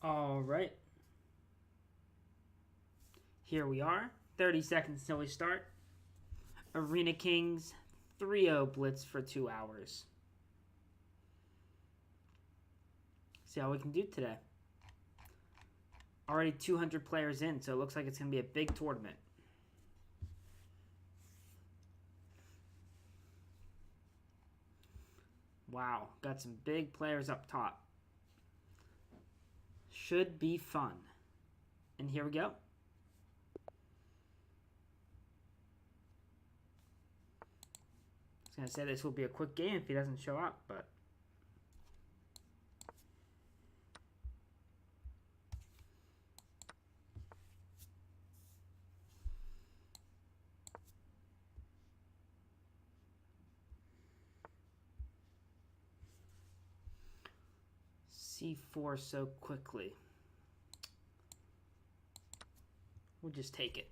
All right. Here we are. 30 seconds until we start. Arena Kings 3-0 blitz for 2 hours. See how we can do today. Already 200 players in, so it looks like it's going to be a big tournament. Wow, got some big players up top. Should be fun. And here we go. I was going to say this will be a quick game if he doesn't show up, but... C4 so quickly. We'll just take it.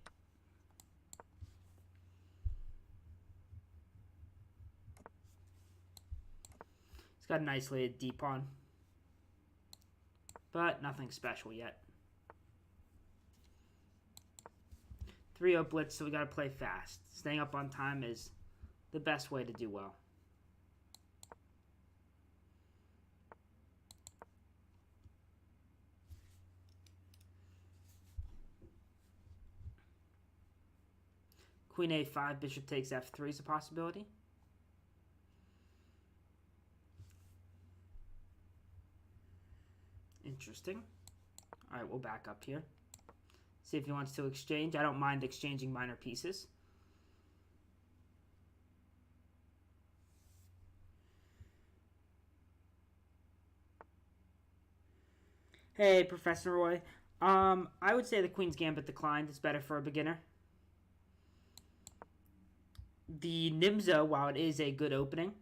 It's got an isolated D pawn, but nothing special yet. 3-0 blitz, so we got to play fast. Staying up on time is the best way to do well. Queen a5, bishop takes f3 is a possibility. Interesting. All right, we'll back up here. See if he wants to exchange. I don't mind exchanging minor pieces. Hey, Professor Roy. I would say the Queen's Gambit declined is better for a beginner. The Nimzo, while it is a good opening,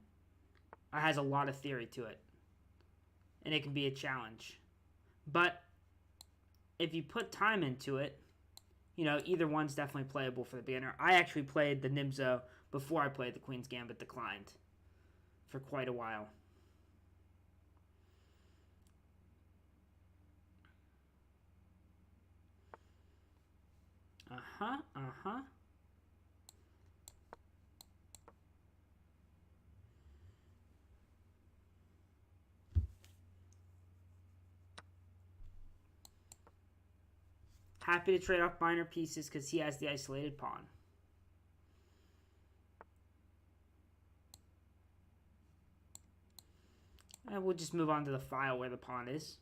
has a lot of theory to it. And it can be a challenge. But if you put time into it, you know, either one's definitely playable for the beginner. I actually played the Nimzo before I played the Queen's Gambit declined for quite a while. Happy to trade off minor pieces because he has the isolated pawn. And we'll just move on to the file where the pawn is.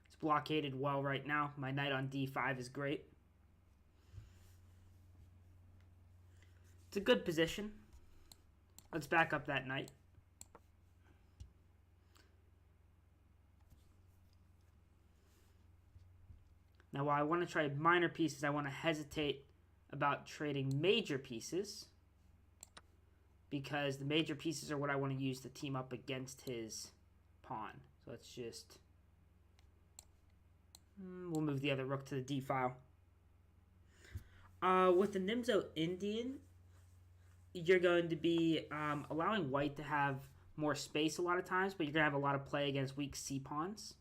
It's blockaded well right now. My knight on d5 is great. It's a good position. Let's back up that knight. Now, while I want to trade minor pieces, I want to hesitate about trading major pieces because the major pieces are what I want to use to team up against his pawn. So let's just... we'll move the other rook to the d file. With the Nimzo Indian, you're going to be allowing white to have more space a lot of times, but you're going to have a lot of play against weak c pawns.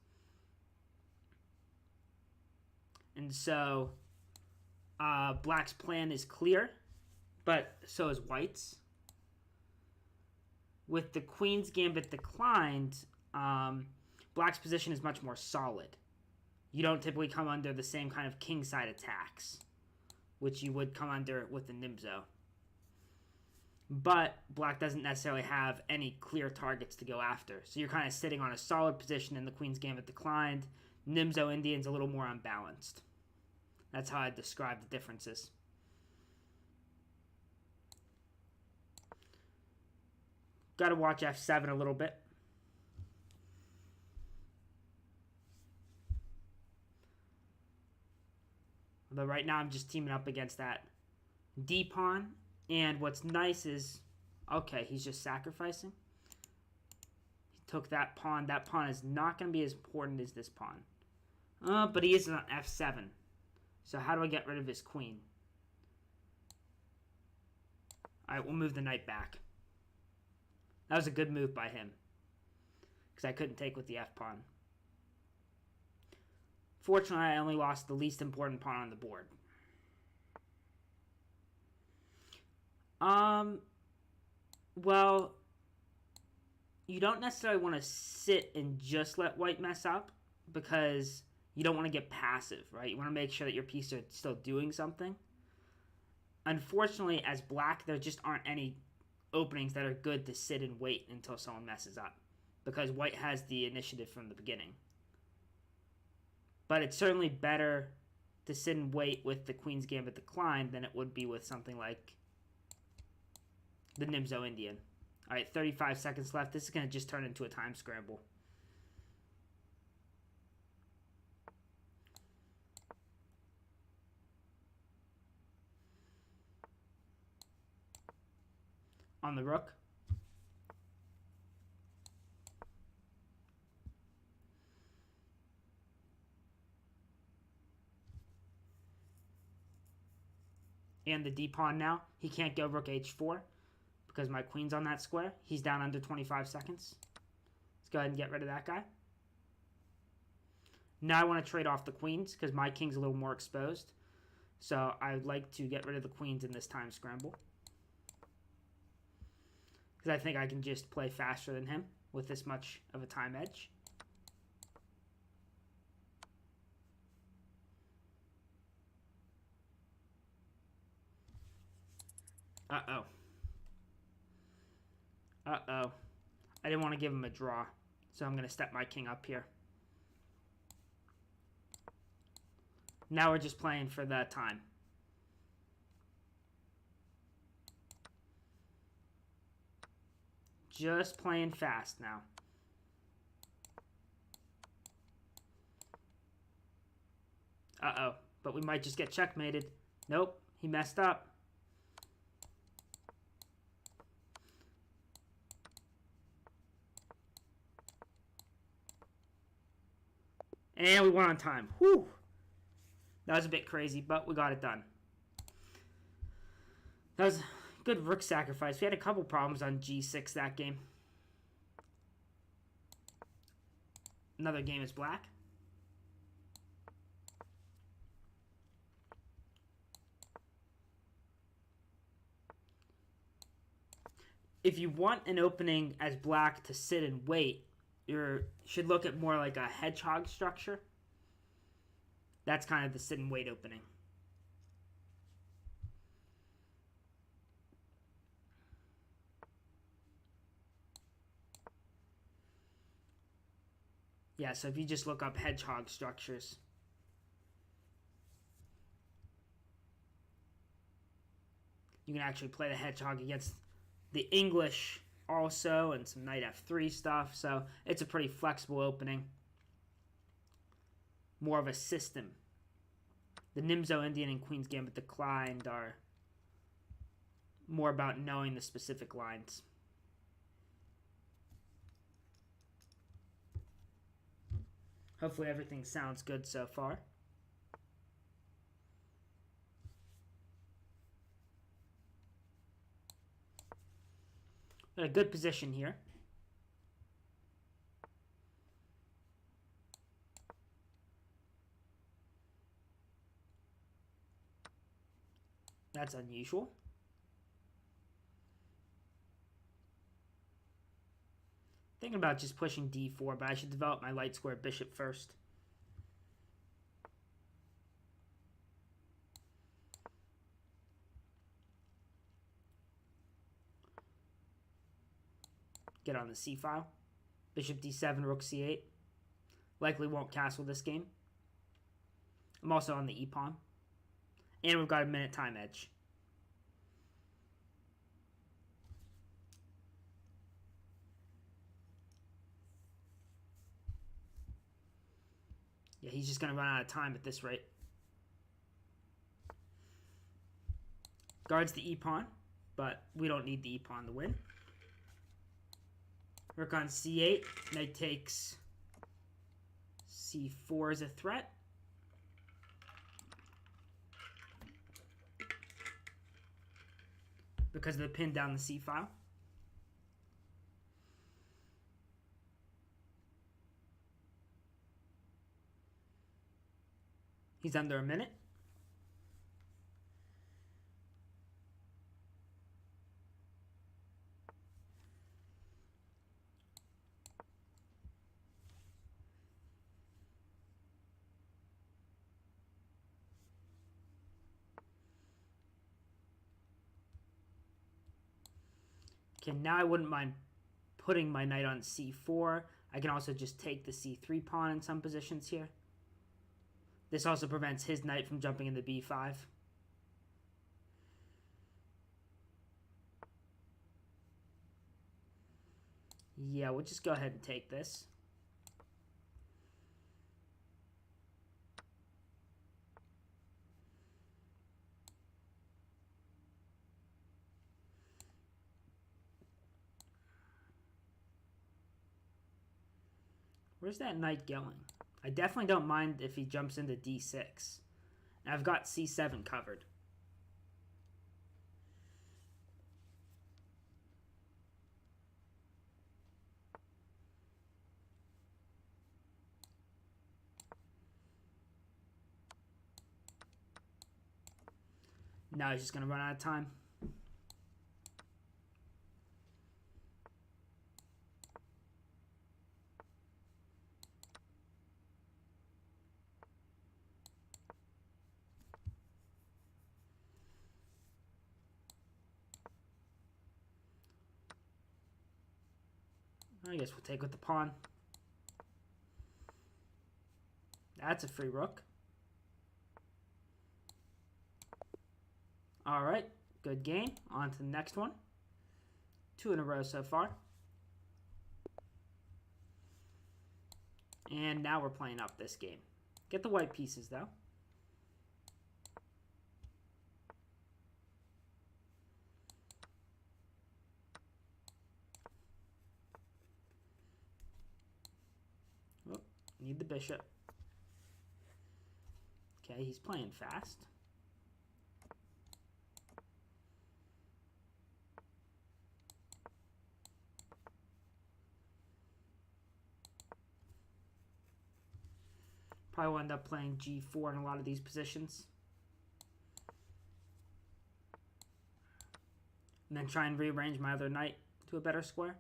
And so black's plan is clear, but so is white's. With the Queen's Gambit declined, black's position is much more solid. You don't typically come under the same kind of kingside attacks, which you would come under with the Nimzo. But black doesn't necessarily have any clear targets to go after. So you're kind of sitting on a solid position in the Queen's Gambit declined. Nimzo Indian's a little more unbalanced. That's how I describe the differences. Got to watch f7 a little bit. Although right now I'm just teaming up against that d pawn. And what's nice is, okay, he's just sacrificing. He took that pawn. That pawn is not going to be as important as this pawn. But he is on f7. So how do I get rid of his queen? All right, we'll move the knight back. That was a good move by him because I couldn't take with the f-pawn. Fortunately, I only lost the least important pawn on the board. Well, you don't necessarily want to sit and just let white mess up because you don't want to get passive, right? You want to make sure that your pieces are still doing something. Unfortunately, as black, there just aren't any openings that are good to sit and wait until someone messes up because white has the initiative from the beginning. But it's certainly better to sit and wait with the Queen's Gambit decline than it would be with something like the Nimzo Indian. All right, 35 seconds left. This is going to just turn into a time scramble. On the rook. And the d-pawn now. He can't go rook h4 because my queen's on that square. He's down under 25 seconds. Let's go ahead and get rid of that guy. Now I want to trade off the queens because my king's a little more exposed. So I'd like to get rid of the queens in this time scramble. Because I think I can just play faster than him with this much of a time edge. Uh-oh. Uh-oh. I didn't want to give him a draw, so I'm going to step my king up here. Now we're just playing for the time. Just playing fast now. Uh-oh. But we might just get checkmated. Nope. He messed up. And we went on time. Whew. That was a bit crazy, but we got it done. That was a good rook sacrifice. We had a couple problems on g6 that game. Another game is black. If you want an opening as black to sit and wait, you should look at more like a hedgehog structure. That's kind of the sit and wait opening. Yeah, so if you just look up hedgehog structures. You can actually play the hedgehog against the English also and some knight f3 stuff. So it's a pretty flexible opening. More of a system. The Nimzo Indian and Queen's Gambit declined are more about knowing the specific lines. Hopefully everything sounds good so far. A good position here. That's unusual. Thinking about just pushing d4, but I should develop my light square bishop first. Get on the c file. Bishop d7, rook c8. Likely won't castle this game. I'm also on the e-pawn. And we've got a minute time edge. Yeah, he's just going to run out of time at this rate. Guards the e-pawn, but we don't need the e-pawn to win. Rook on c8. Knight takes c4 as a threat. Because of the pin down the c file. He's under a minute. Okay, now I wouldn't mind putting my knight on c4. I can also just take the c3 pawn in some positions here. This also prevents his knight from jumping into b5. Yeah, we'll just go ahead and take this. Where's that knight going? I definitely don't mind if he jumps into d6. I've got c7 covered. Now he's just going to run out of time. I guess we'll take with the pawn. That's a free rook. All right, good game. On to the next one. 2 in a row so far. And now we're playing up this game. Get the white pieces, though. Oh, need the bishop. Okay, he's playing fast. Probably will end up playing g4 in a lot of these positions. And then try and rearrange my other knight to a better square.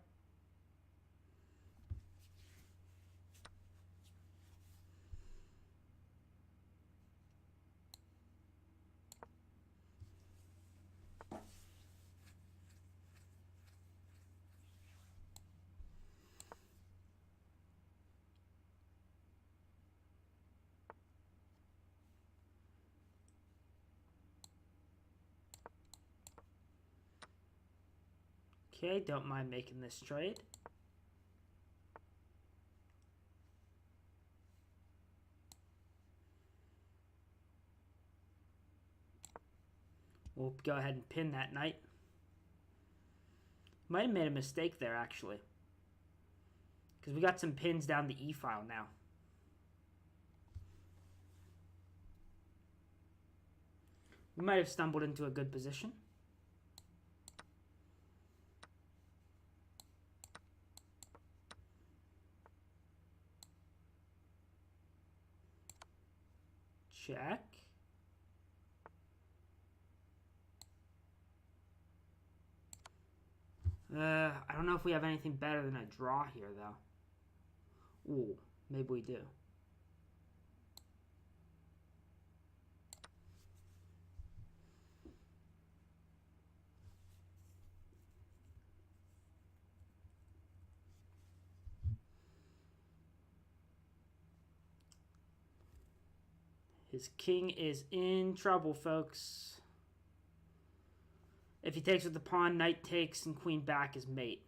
Okay, don't mind making this trade. We'll go ahead and pin that knight. Might have made a mistake there, actually. Because we got some pins down the e-file now. We might have stumbled into a good position. Check. I don't know if we have anything better than a draw here, though. Ooh, maybe we do. His king is in trouble, folks. If he takes with the pawn, knight takes, and queen back is mate.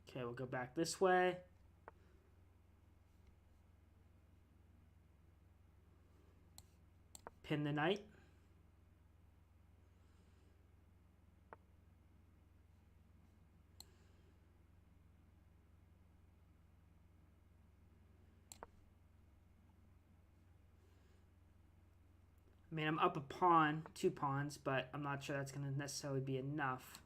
Okay, we'll go back this way. Pin the knight. I mean, I'm up a pawn, 2 pawns, but I'm not sure that's going to necessarily be enough.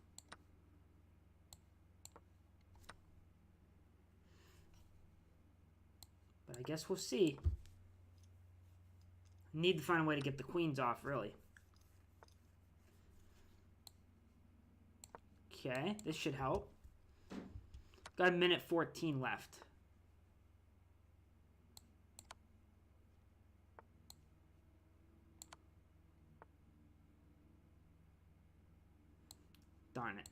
But I guess we'll see. Need to find a way to get the queens off, really. Okay, this should help. Got a minute 14 left. Darn it.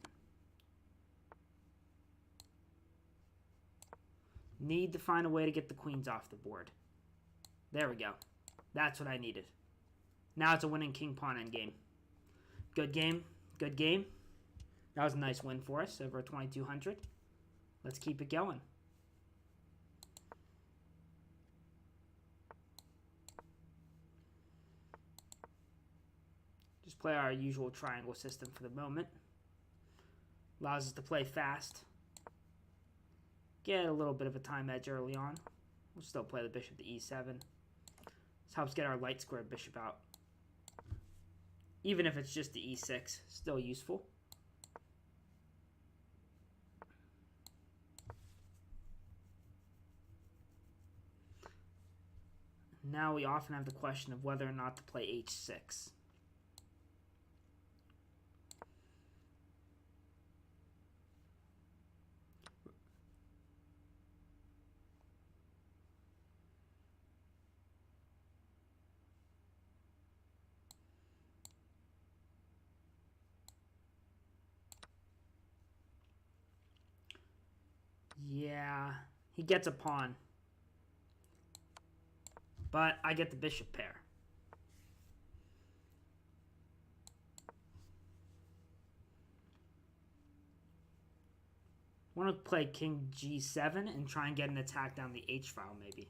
Need to find a way to get the queens off the board. There we go. That's what I needed. Now it's a winning king-pawn endgame. Good game. Good game. That was a nice win for us, over 2,200. Let's keep it going. Just play our usual triangle system for the moment. Allows us to play fast. Get a little bit of a time edge early on. We'll still play the bishop to e7. This helps get our light squared bishop out. Even if it's just the e6, still useful. Now we often have the question of whether or not to play h6. Yeah, he gets a pawn. But I get the bishop pair. I want to play king g7 and try and get an attack down the h file maybe.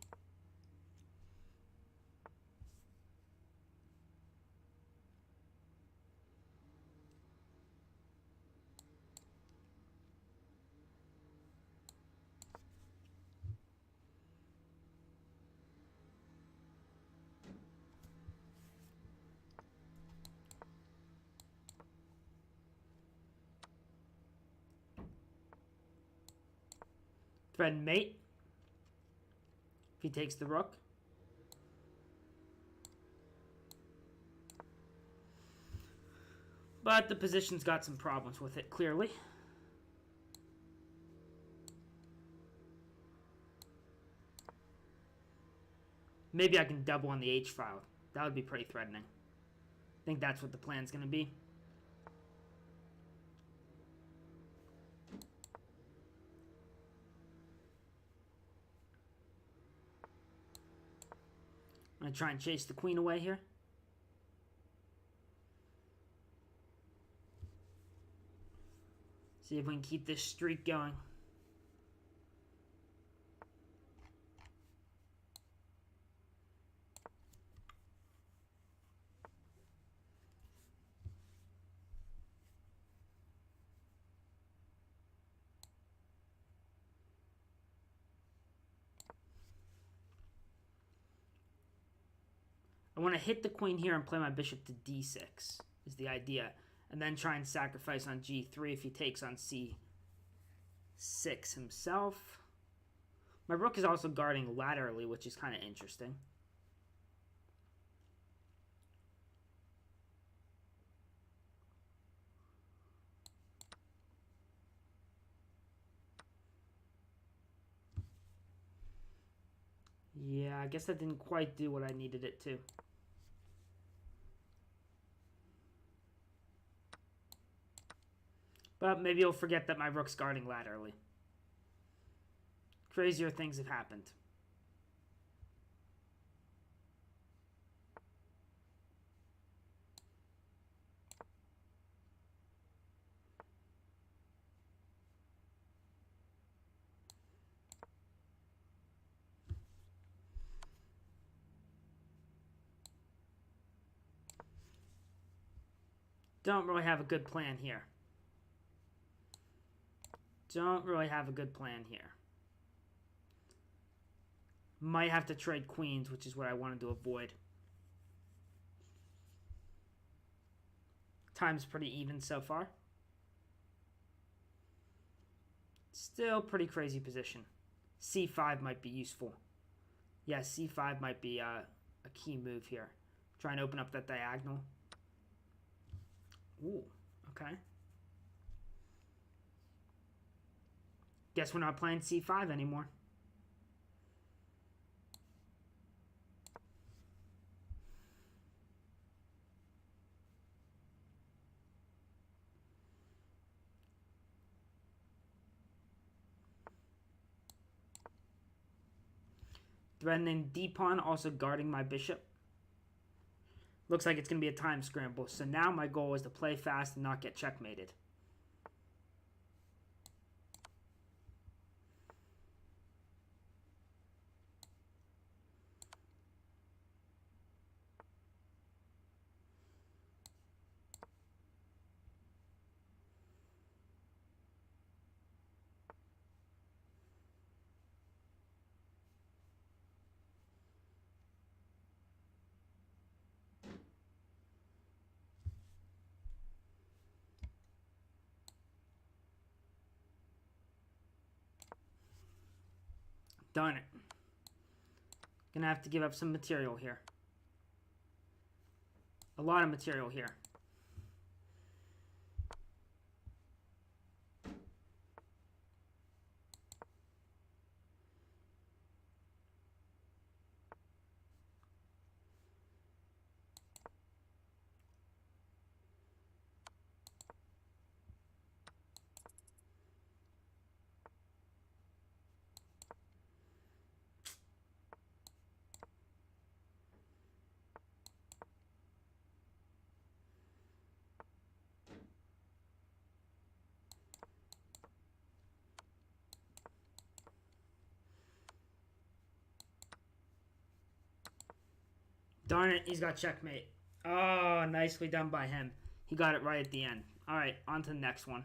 Thread mate. If he takes the rook. But the position's got some problems with it, clearly. Maybe I can double on the h file. That would be pretty threatening. I think that's what the plan's going to be. I'm going to try and chase the queen away here. See if we can keep this streak going. I want to hit the queen here and play my bishop to d6 is the idea. And then try and sacrifice on g3 if he takes on c6 himself. My rook is also guarding laterally, which is kind of interesting. Yeah, I guess that didn't quite do what I needed it to. But maybe you'll forget that my rook's guarding laterally. Crazier things have happened. Don't really have a good plan here. Don't really have a good plan here. Might have to trade queens, which is what I wanted to avoid. Time's pretty even so far. Still pretty crazy position. c5 might be useful. Yeah, c5 might be a key move here. Try and open up that diagonal. Ooh, okay. Guess we're not playing c5 anymore. Threatening d-pawn, also guarding my bishop. Looks like it's going to be a time scramble. So now my goal is to play fast and not get checkmated. Darn it. Gonna have to give up some material here. A lot of material here. Darn it, he's got checkmate. Oh, nicely done by him. He got it right at the end. All right, on to the next one.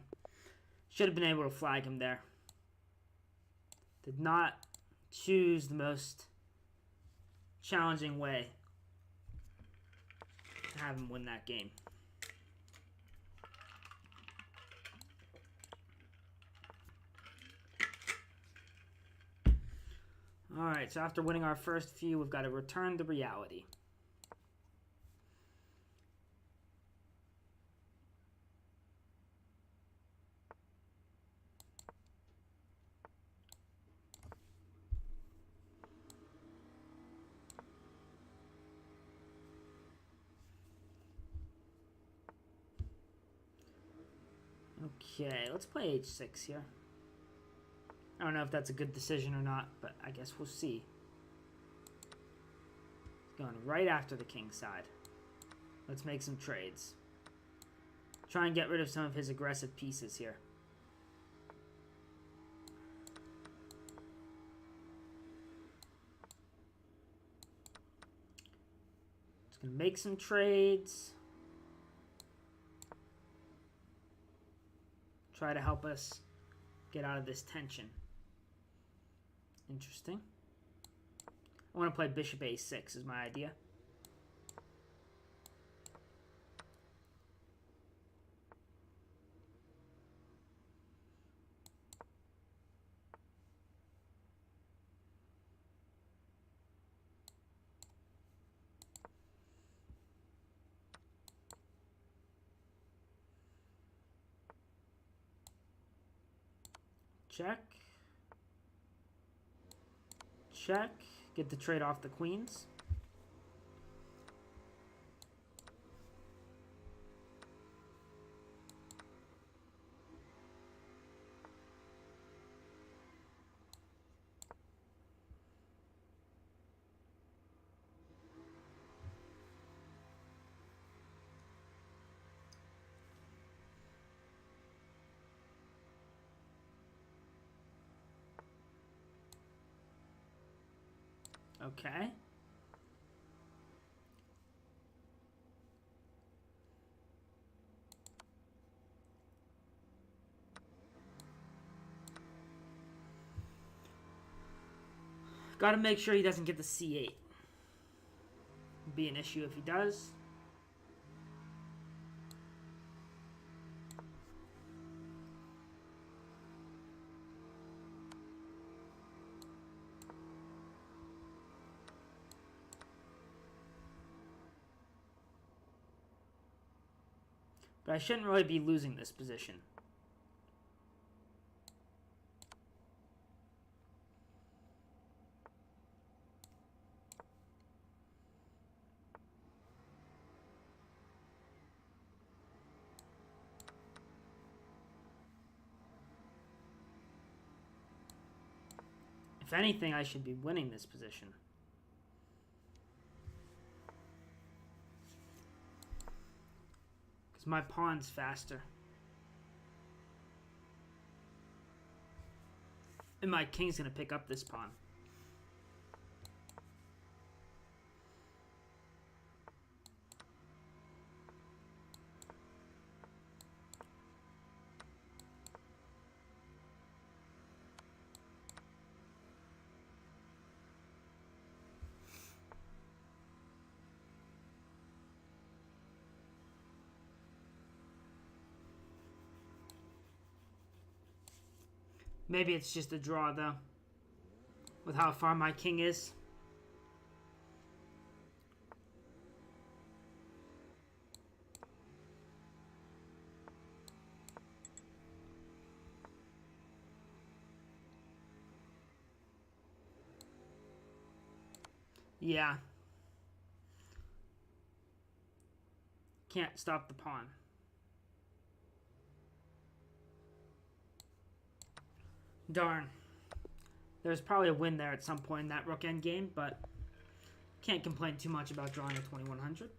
Should have been able to flag him there. Did not choose the most challenging way to have him win that game. All right, so after winning our first few, we've got to return to reality. Okay, let's play h6 here. I don't know if that's a good decision or not, but I guess we'll see. He's going right after the king side. Let's make some trades. Try and get rid of some of his aggressive pieces here. Just gonna make some trades. Try to help us get out of this tension. Interesting. I want to play bishop a6 is my idea. Check. Check. Get the trade off the queens. Okay. Got to make sure he doesn't get the c8. Be an issue if he does. But I shouldn't really be losing this position. If anything, I should be winning this position. Because my pawn's faster. And my king's going to pick up this pawn. Maybe it's just a draw, though, with how far my king is. Yeah. Can't stop the pawn. Darn. There's probably a win there at some point in that rook endgame, but can't complain too much about drawing a 2100.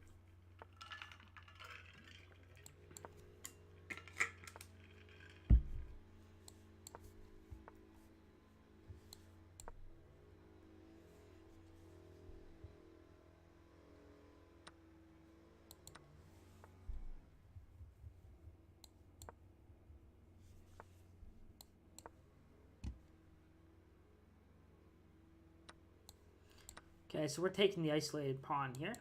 Okay, so we're taking the isolated pawn here.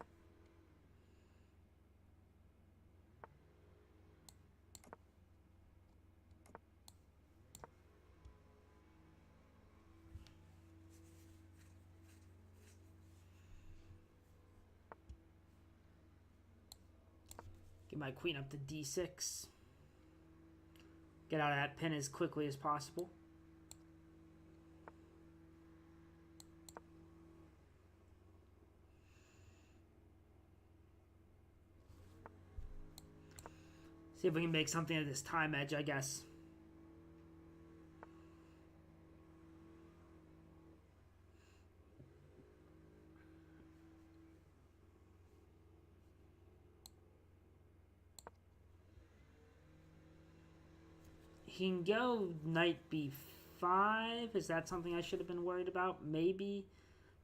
Get my queen up to d6. Get out of that pin as quickly as possible. See if we can make something of this time edge, I guess. He can go knight b5. Is that something I should have been worried about? Maybe.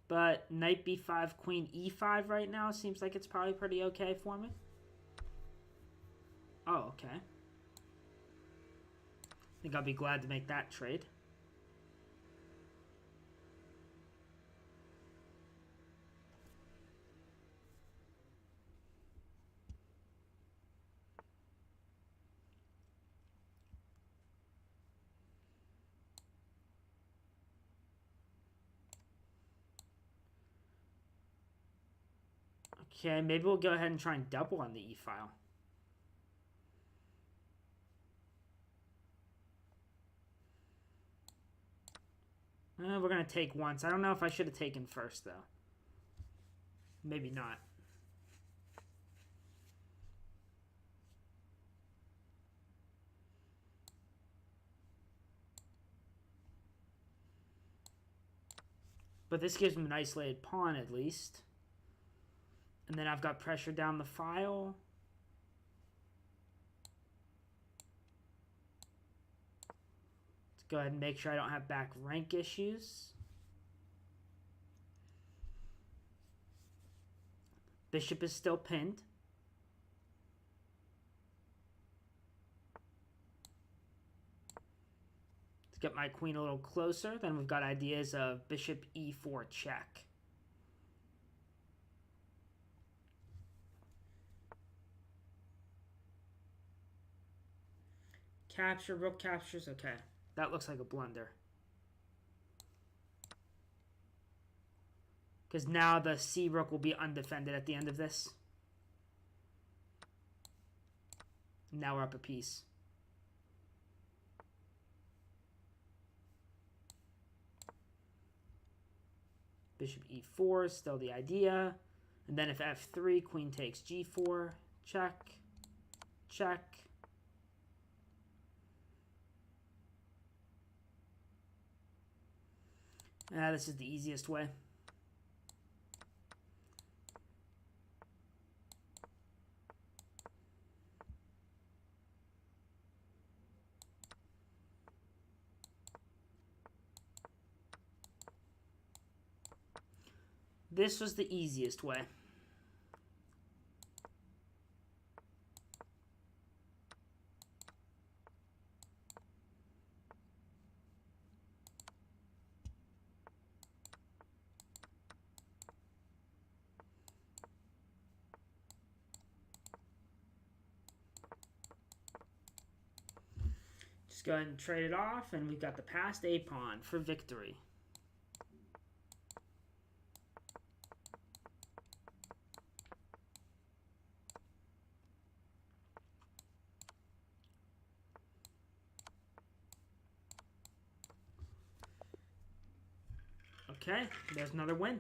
But knight b5, queen e5 right now seems like it's probably pretty okay for me. Oh, okay. I think I'll be glad to make that trade. Okay, maybe we'll go ahead and try and double on the e-file. We're going to take once. I don't know if I should have taken first, though. Maybe not. But this gives him an isolated pawn, at least. And then I've got pressure down the file. Go ahead and make sure I don't have back rank issues. Bishop is still pinned. Let's get my queen a little closer. Then we've got ideas of bishop e4 check. Capture, rook captures, okay. That looks like a blunder. Because now the C rook will be undefended at the end of this. Now we're up a piece. Bishop e4 is still the idea. And then if f3, queen takes g4, check, check. This is the easiest way. This was the easiest way. Just go ahead and trade it off, and we've got the passed a pawn for victory. Okay, there's another win.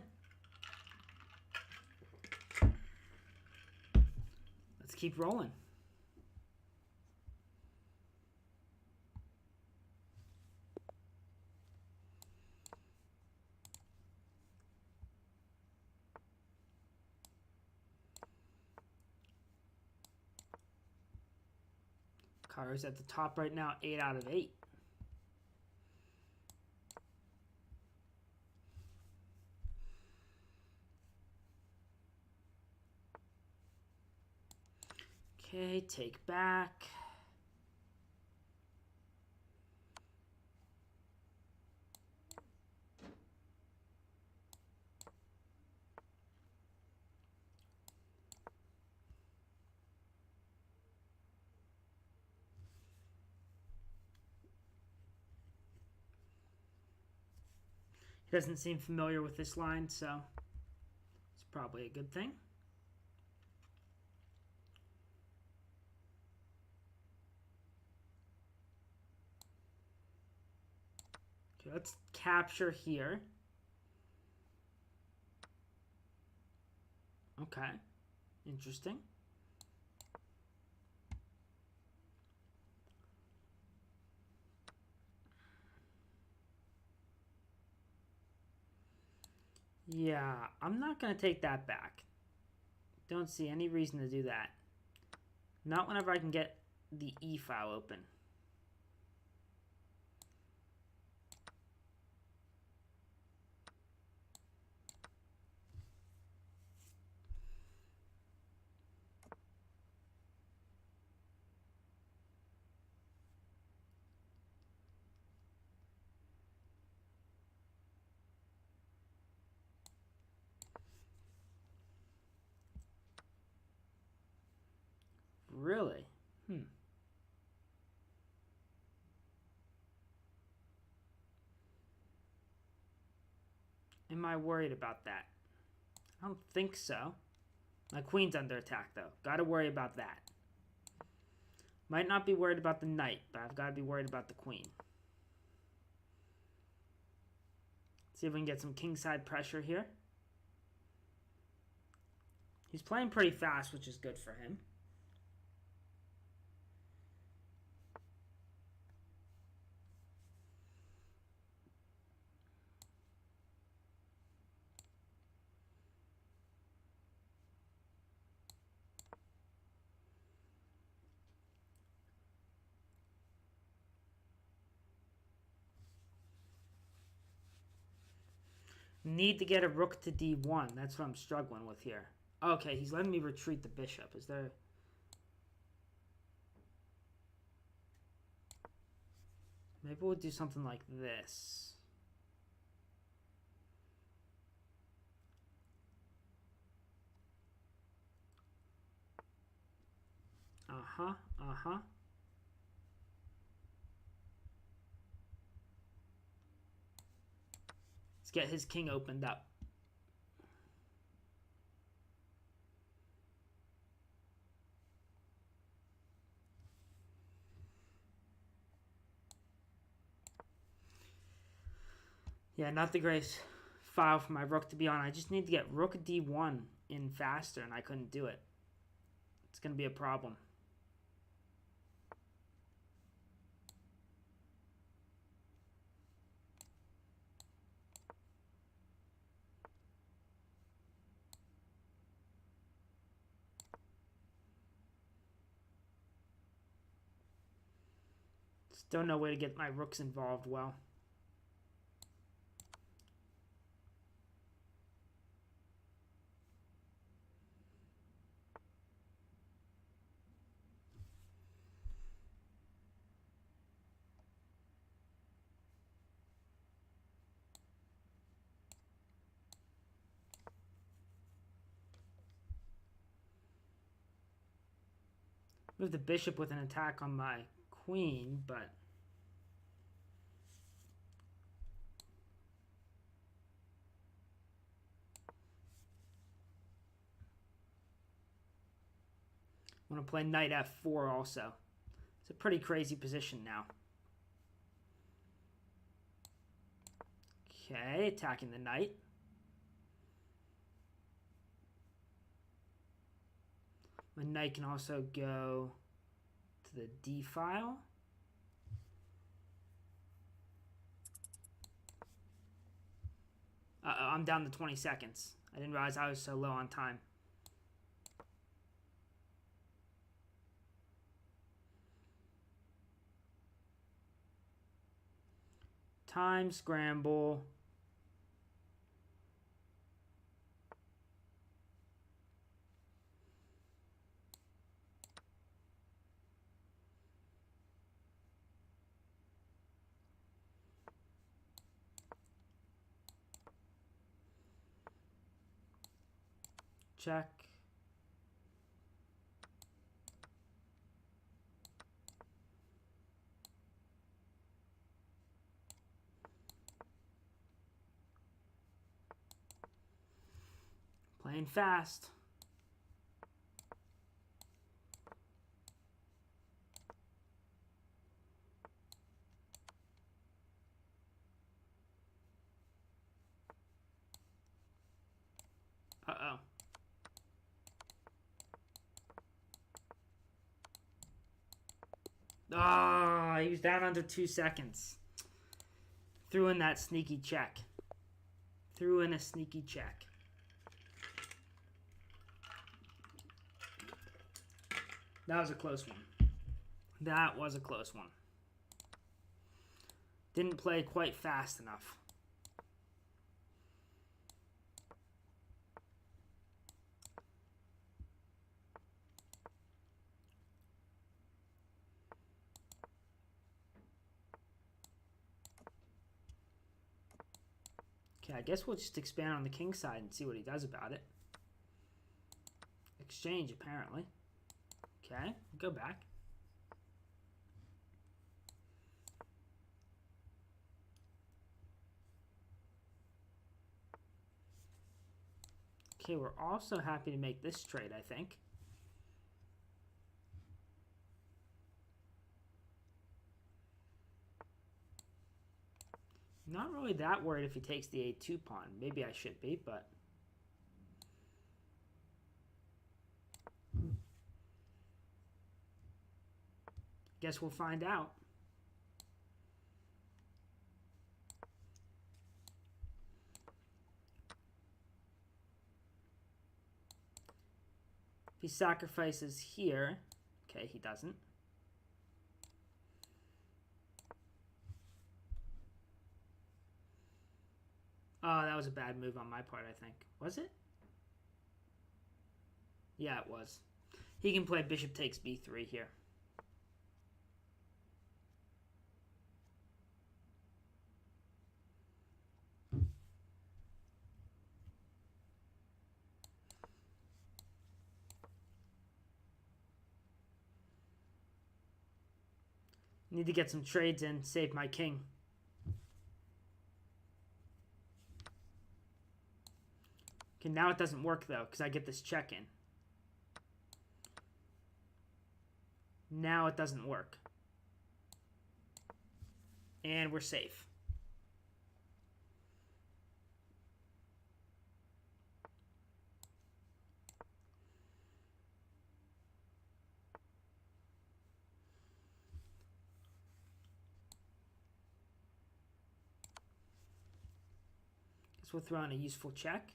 Let's keep rolling. Cara's at the top right now, 8 out of 8. Okay, take back. He doesn't seem familiar with this line, so it's probably a good thing. Okay, let's capture here. Okay, interesting. Yeah, I'm not going to take that back. Don't see any reason to do that. Not whenever I can get the E file open. Really? Am I worried about that? I don't think so. My queen's under attack, though. Got to worry about that. Might not be worried about the knight, but I've got to be worried about the queen. See if we can get some kingside pressure here. He's playing pretty fast, which is good for him. Need to get a rook to d1. That's what I'm struggling with here. Okay, he's letting me retreat the bishop. Is there... Maybe we'll do something like this. Uh-huh, uh-huh. Let's get his king opened up. Yeah, not the greatest file for my rook to be on. I just need to get rook d1 in faster, and I couldn't do it. It's going to be a problem. Still no way to get my rooks involved well. Move the bishop with an attack on my queen, but I want to play knight f4 also. It's a pretty crazy position now. Okay, attacking the knight. My knight can also go to the d file. I'm down to 20 seconds. I didn't realize I was so low on time. Time scramble. Check. Playing fast. Uh-oh. Oh, he was down under 2 seconds. Threw in that sneaky check. Threw in a sneaky check. That was a close one. That was a close one. Didn't play quite fast enough. Okay, I guess we'll just expand on the king side and see what he does about it. Exchange, apparently. Okay, go back. Okay, we're also happy to make this trade, I think. Not really that worried if he takes the a2 pawn. Maybe I should be, but... guess we'll find out. If he sacrifices here... okay, he doesn't. Oh, that was a bad move on my part, I think. Was it? Yeah, it was. He can play bishop takes b3 here. Need to get some trades in, save my king. Okay, now it doesn't work though, because I get this check in. Now it doesn't work. And we're safe. So we'll throw in a useful check.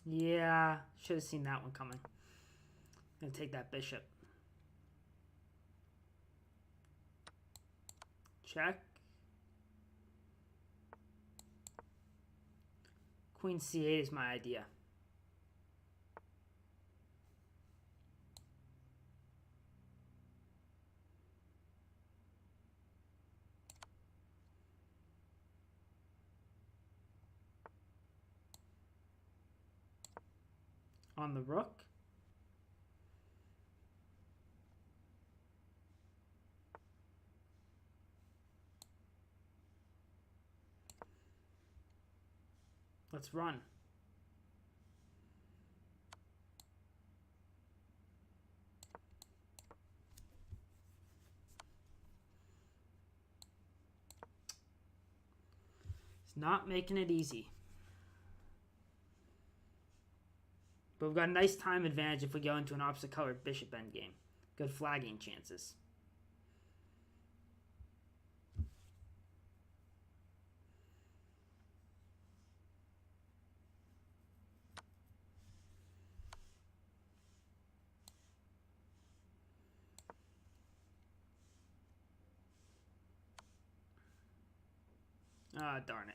Yeah, should have seen that one coming. Gonna take that bishop. Check. Queen c8 is my idea. On the rook. Let's run. It's not making it easy. But we've got a nice time advantage if we go into an opposite colored bishop endgame. Good flagging chances. Ah, darn it.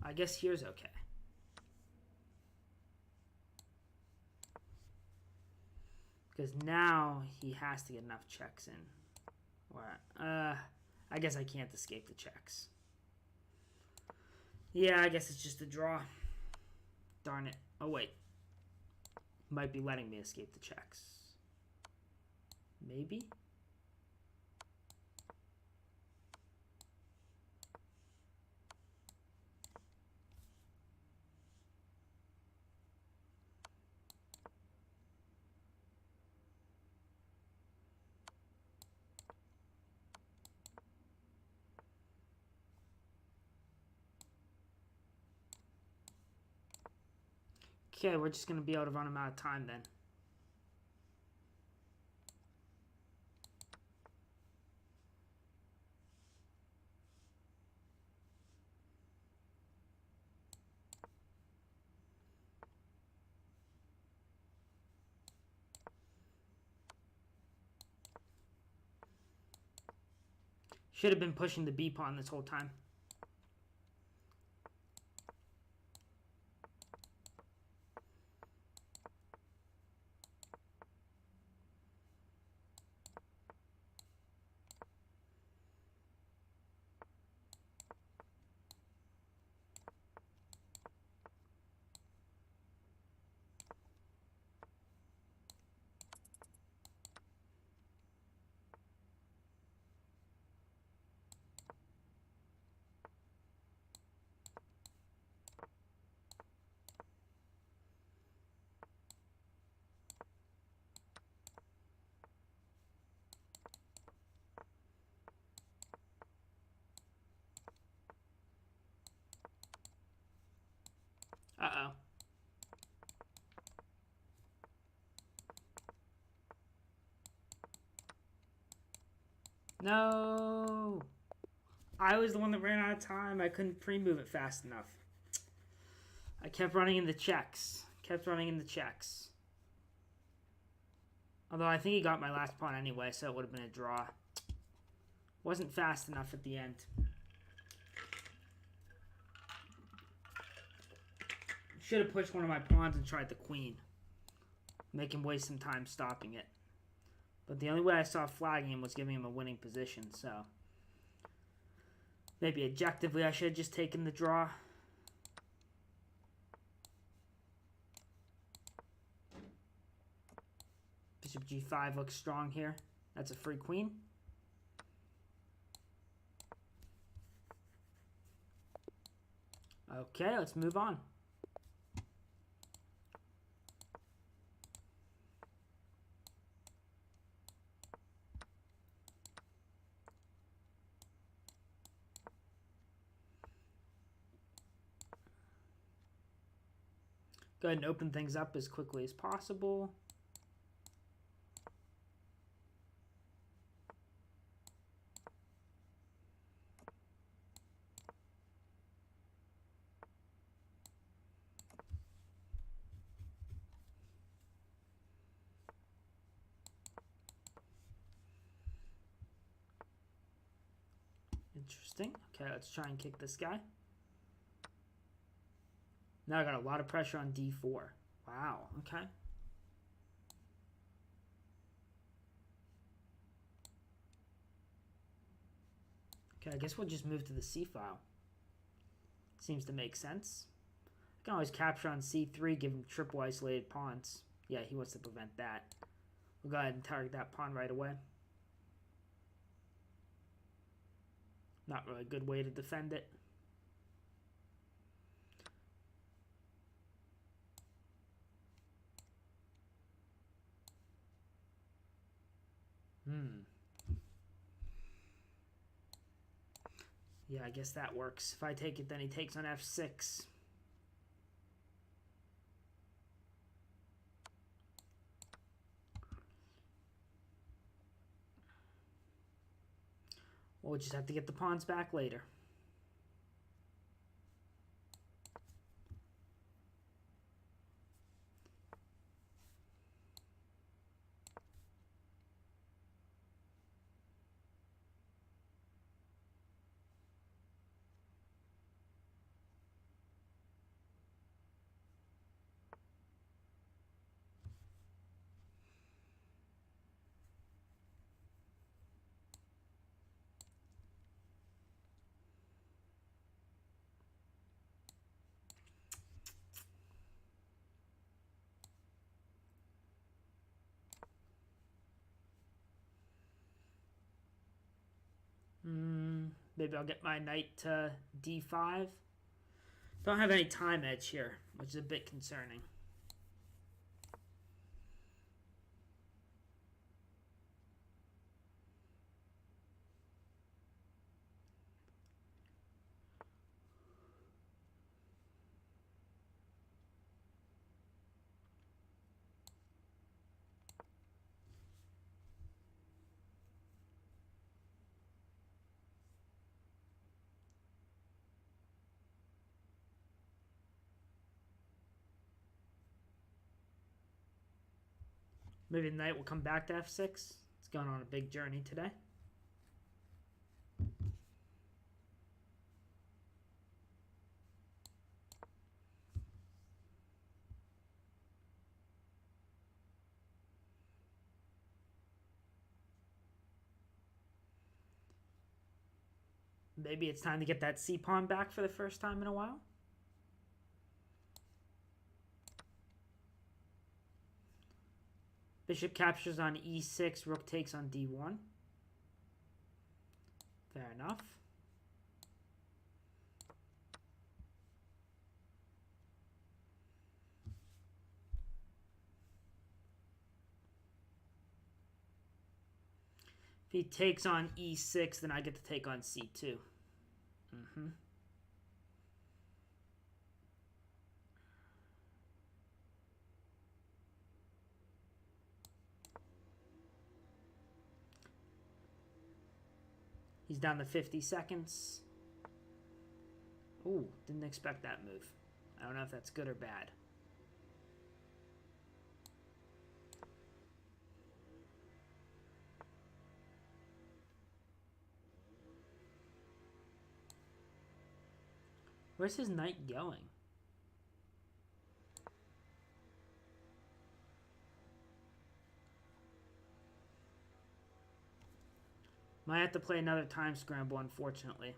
I guess here's okay. Because now he has to get enough checks in. Or, I guess I can't escape the checks. Yeah, I guess it's just a draw. Darn it. Oh, wait. Might be letting me escape the checks. Maybe? Okay, we're just going to be able to run him out of time then. Should have been pushing the B pawn this whole time. Uh-oh. No! I was the one that ran out of time. I couldn't pre-move it fast enough. I kept running in the checks. Kept running in the checks. Although I think he got my last pawn anyway, so it would have been a draw. Wasn't fast enough at the end. Should have pushed one of my pawns and tried the queen. Make him waste some time stopping it. But the only way I saw flagging him was giving him a winning position, so... Maybe objectively I should have just taken the draw. Bishop g5 looks strong here. That's a free queen. Okay, let's move on. Go ahead and open things up as quickly as possible. Interesting. Okay, let's try and kick this guy. Now I got a lot of pressure on d4. Wow, okay. Okay, I guess we'll just move to the c file. Seems to make sense. I can always capture on c3, give him triple isolated pawns. Yeah, he wants to prevent that. We'll go ahead and target that pawn right away. Not really a good way to defend it. Yeah, I guess that works. If I take it, then he takes on f6. We'll just have to get the pawns back later. Maybe I'll get my knight to d5. Don't have any time edge here, which is a bit concerning. Maybe the knight will come back to f6. It's going on a big journey today. Maybe it's time to get that c-pawn back for the first time in a while. Bishop captures on e6, rook takes on d1. Fair enough. If he takes on e6, then I get to take on c2. He's down to 50 seconds. Ooh, didn't expect that move. I don't know if that's good or bad. Where's his knight going? Might have to play another time scramble, unfortunately.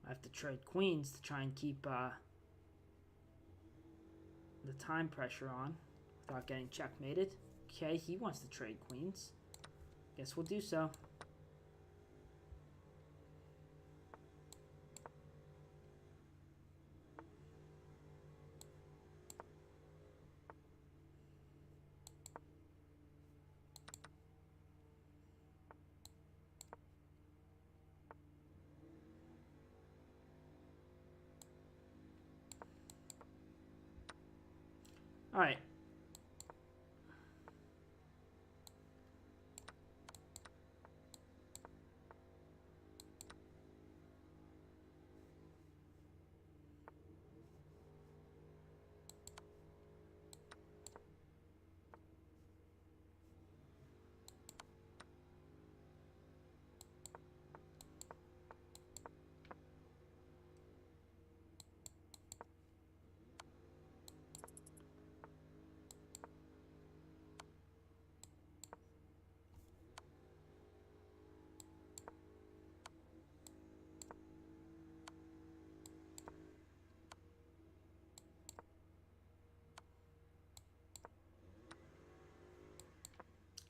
I have to trade queens to try and keep the time pressure on without getting checkmated. Okay, he wants to trade queens. Guess we'll do so. Alright.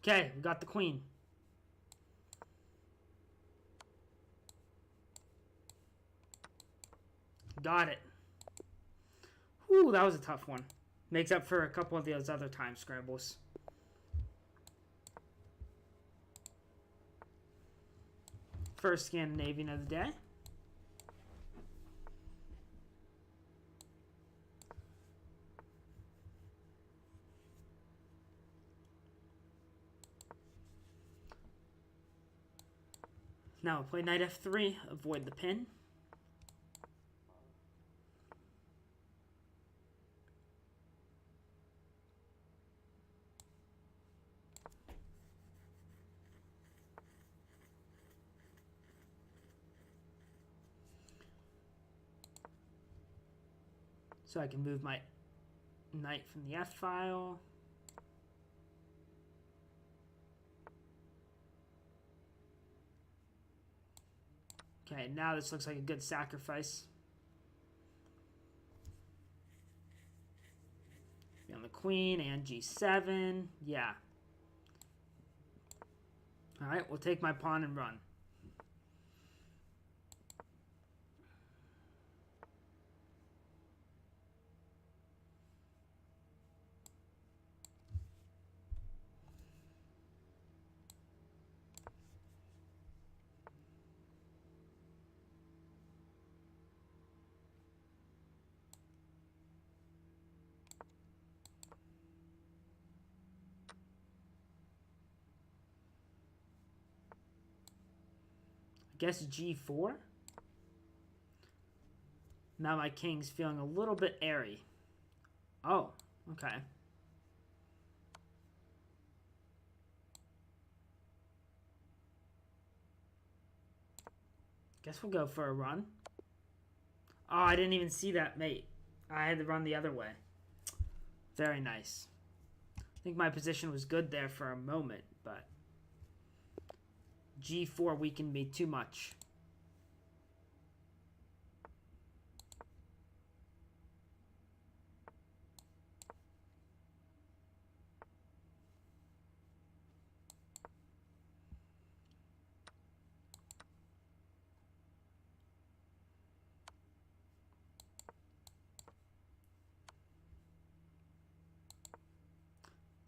Okay, we got the queen. Got it. Whew, that was a tough one. Makes up for a couple of those other time scrambles. First Scandinavian of the day. Now we'll play knight f3, avoid the pin. So I can move my knight from the F file. Okay, now this looks like a good sacrifice. Be on the queen and g7. Yeah. Alright, we'll take my pawn and run. Guess g4. Now my king's feeling a little bit airy. Oh, okay. Guess we'll go for a run. Oh, I didn't even see that mate. I had to run the other way. Very nice. I think my position was good there for a moment, but g4 weakened me too much.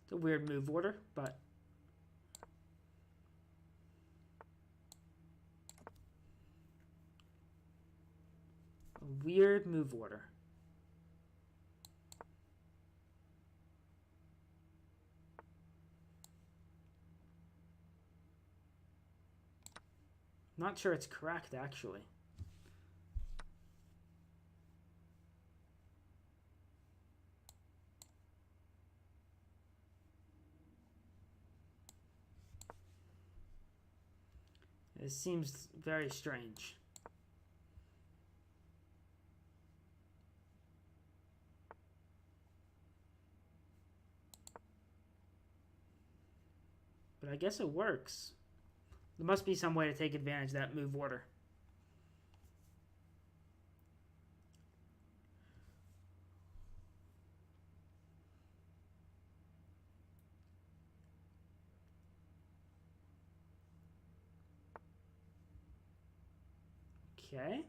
It's a weird move order, but a weird move order. Not sure it's correct, actually. It seems very strange. But I guess it works. There must be some way to take advantage of that move order. Okay.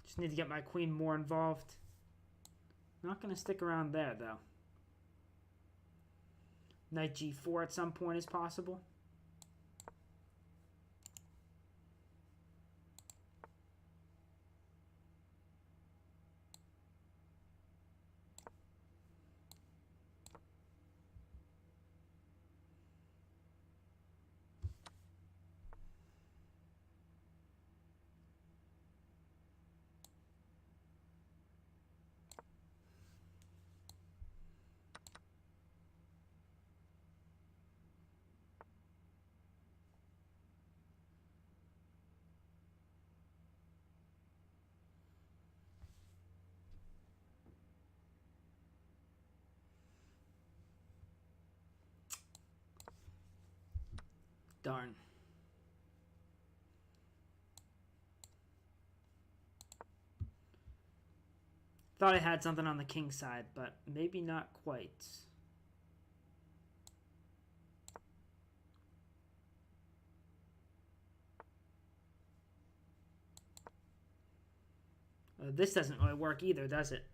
Just need to get my queen more involved. Not going to stick around there, though. Knight g4 at some point is possible. Darn. Thought I had something on the king side, but maybe not quite. This doesn't really work either, does it?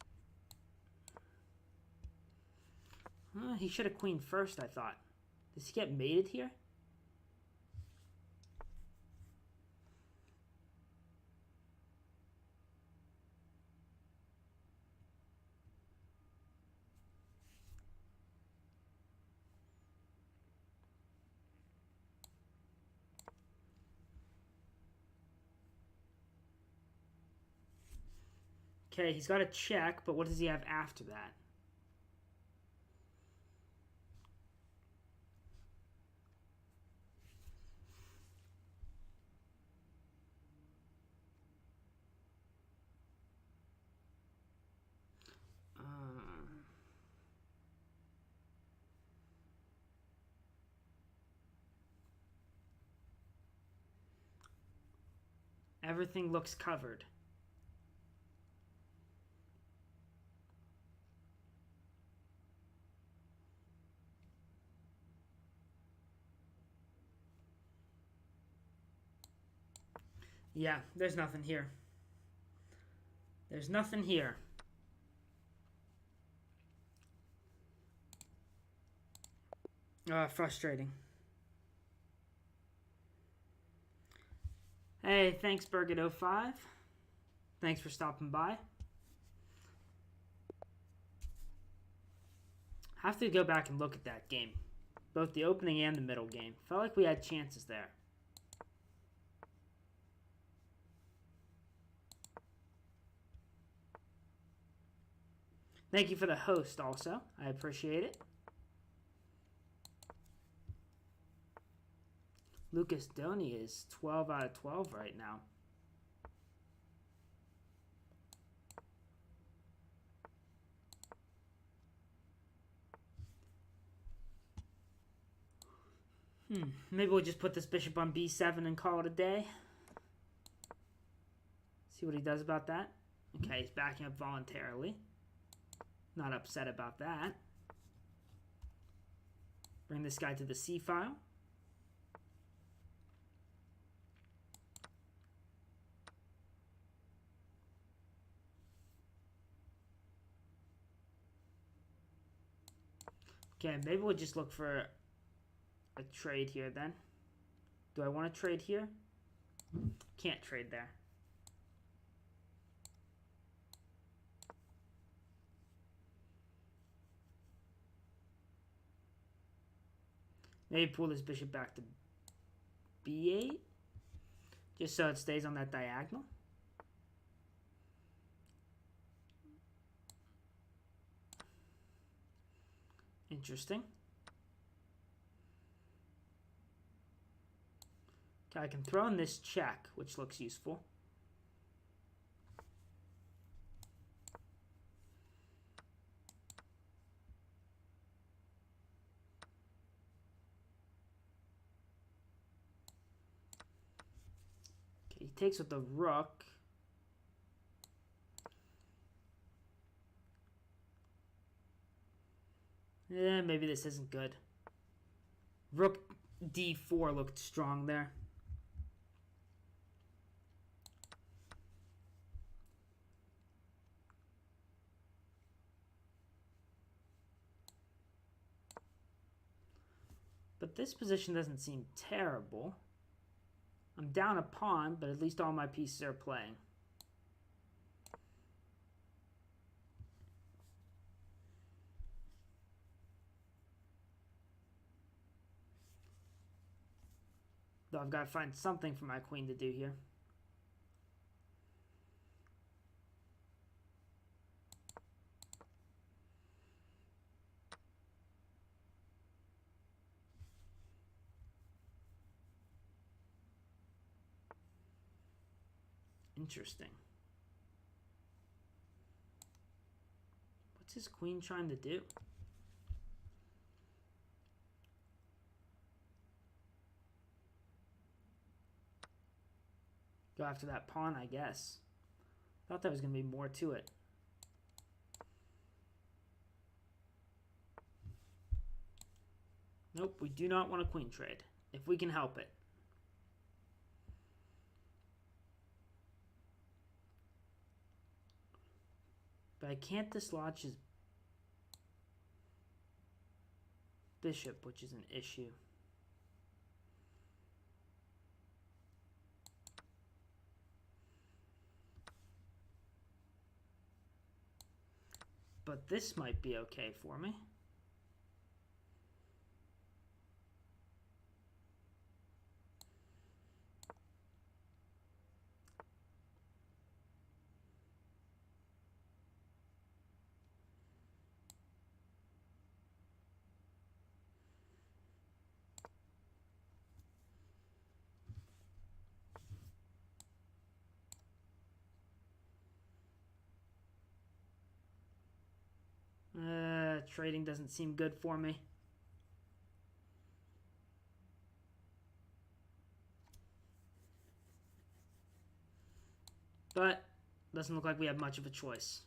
He should have queen first, I thought. Does he get mated here? Okay, he's got a check, but what does he have after that? Everything looks covered. Yeah, there's nothing here. There's nothing here. Frustrating. Hey, thanks, Burgett05. Thanks for stopping by. Have to go back and look at that game. Both the opening and the middle game. Felt like we had chances there. Thank you for the host also. I appreciate it. Lucas Doney is 12 out of 12 right now. Maybe we'll just put this bishop on b7 and call it a day. See what he does about that. Okay, he's backing up voluntarily. Not upset about that. Bring this guy to the C file. Okay, maybe we'll just look for a trade here then. Do I want to trade here? Can't trade there. Maybe pull this bishop back to b8. Just so it stays on that diagonal. Interesting. Okay, I can throw in this check, which looks useful. Okay, he takes with the rook. Yeah, maybe this isn't good. Rook d4 looked strong there. But this position doesn't seem terrible. I'm down a pawn, but at least all my pieces are playing. Though I've got to find something for my queen to do here. Interesting. What's his queen trying to do? Go after that pawn, I guess. Thought there was going to be more to it. Nope, we do not want a queen trade, if we can help it. But I can't dislodge his bishop, which is an issue. But this might be okay for me. Trading doesn't seem good for me. But doesn't look like we have much of a choice.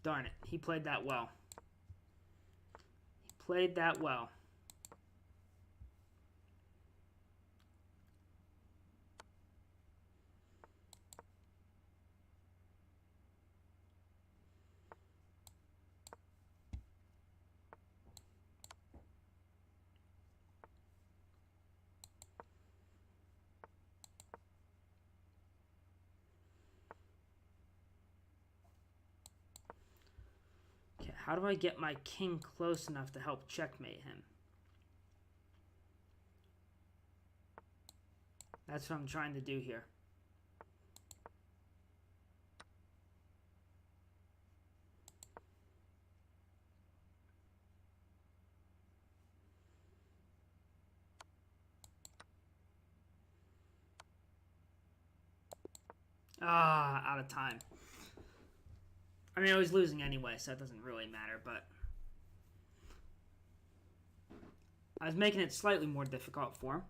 Darn it, he played that well. He played that well. How do I get my king close enough to help checkmate him? That's what I'm trying to do here. Out of time. I mean, I was losing anyway, so it doesn't really matter, but I was making it slightly more difficult for him.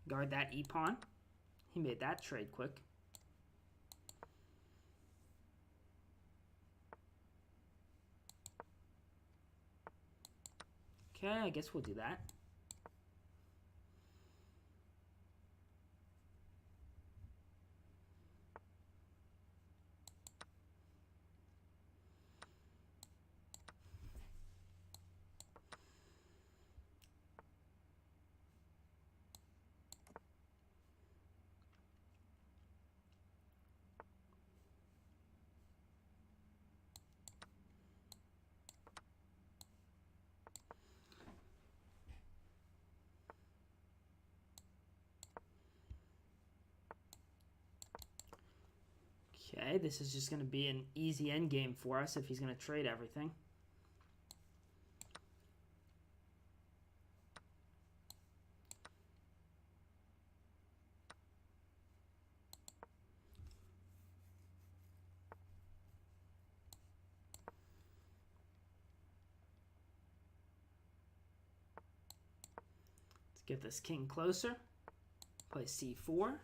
Guard that e-pawn. He made that trade quick. Okay, I guess we'll do that. Okay, this is just going to be an easy endgame for us if he's going to trade everything. Let's get this king closer. Play c4.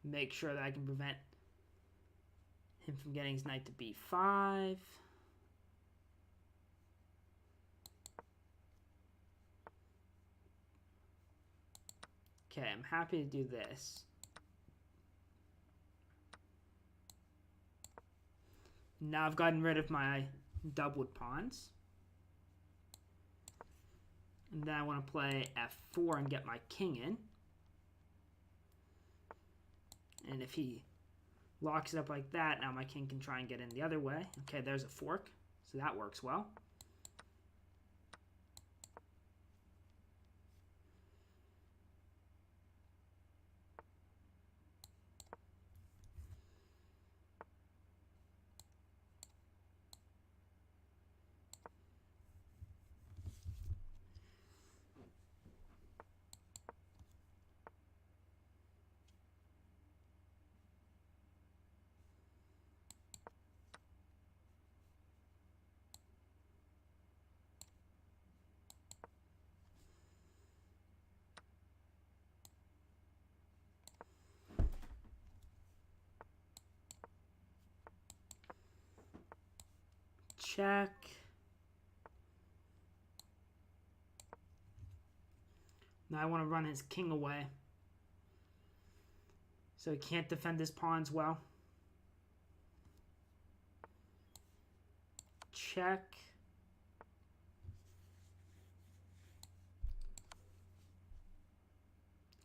Make sure that I can prevent him from getting his knight to b5. Okay, I'm happy to do this. Now I've gotten rid of my doubled pawns. And then I want to play f4 and get my king in. And if he locks it up like that, now my king can try and get in the other way. Okay, there's a fork, so that works well. check. Now I want to run his king away, so he can't defend his pawns well. Check.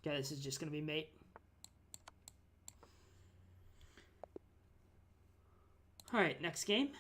Okay, this is just going to be mate. All right, next game.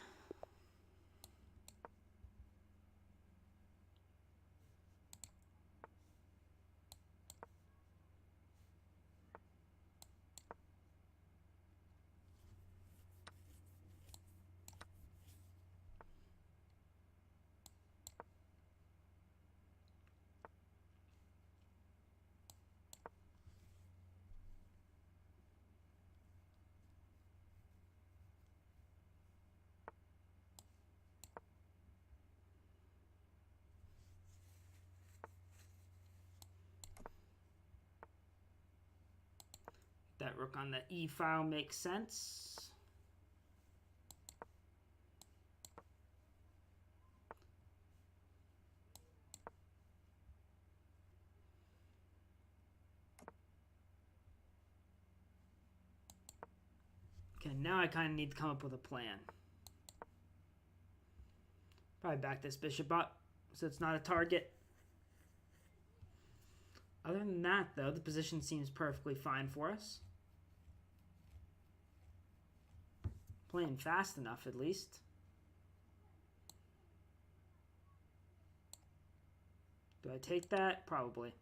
That rook on the e file makes sense. Okay, now I kind of need to come up with a plan. Probably back this bishop up so it's not a target. Other than that, though, the position seems perfectly fine for us. Playing fast enough, at least. Do I take that? Probably.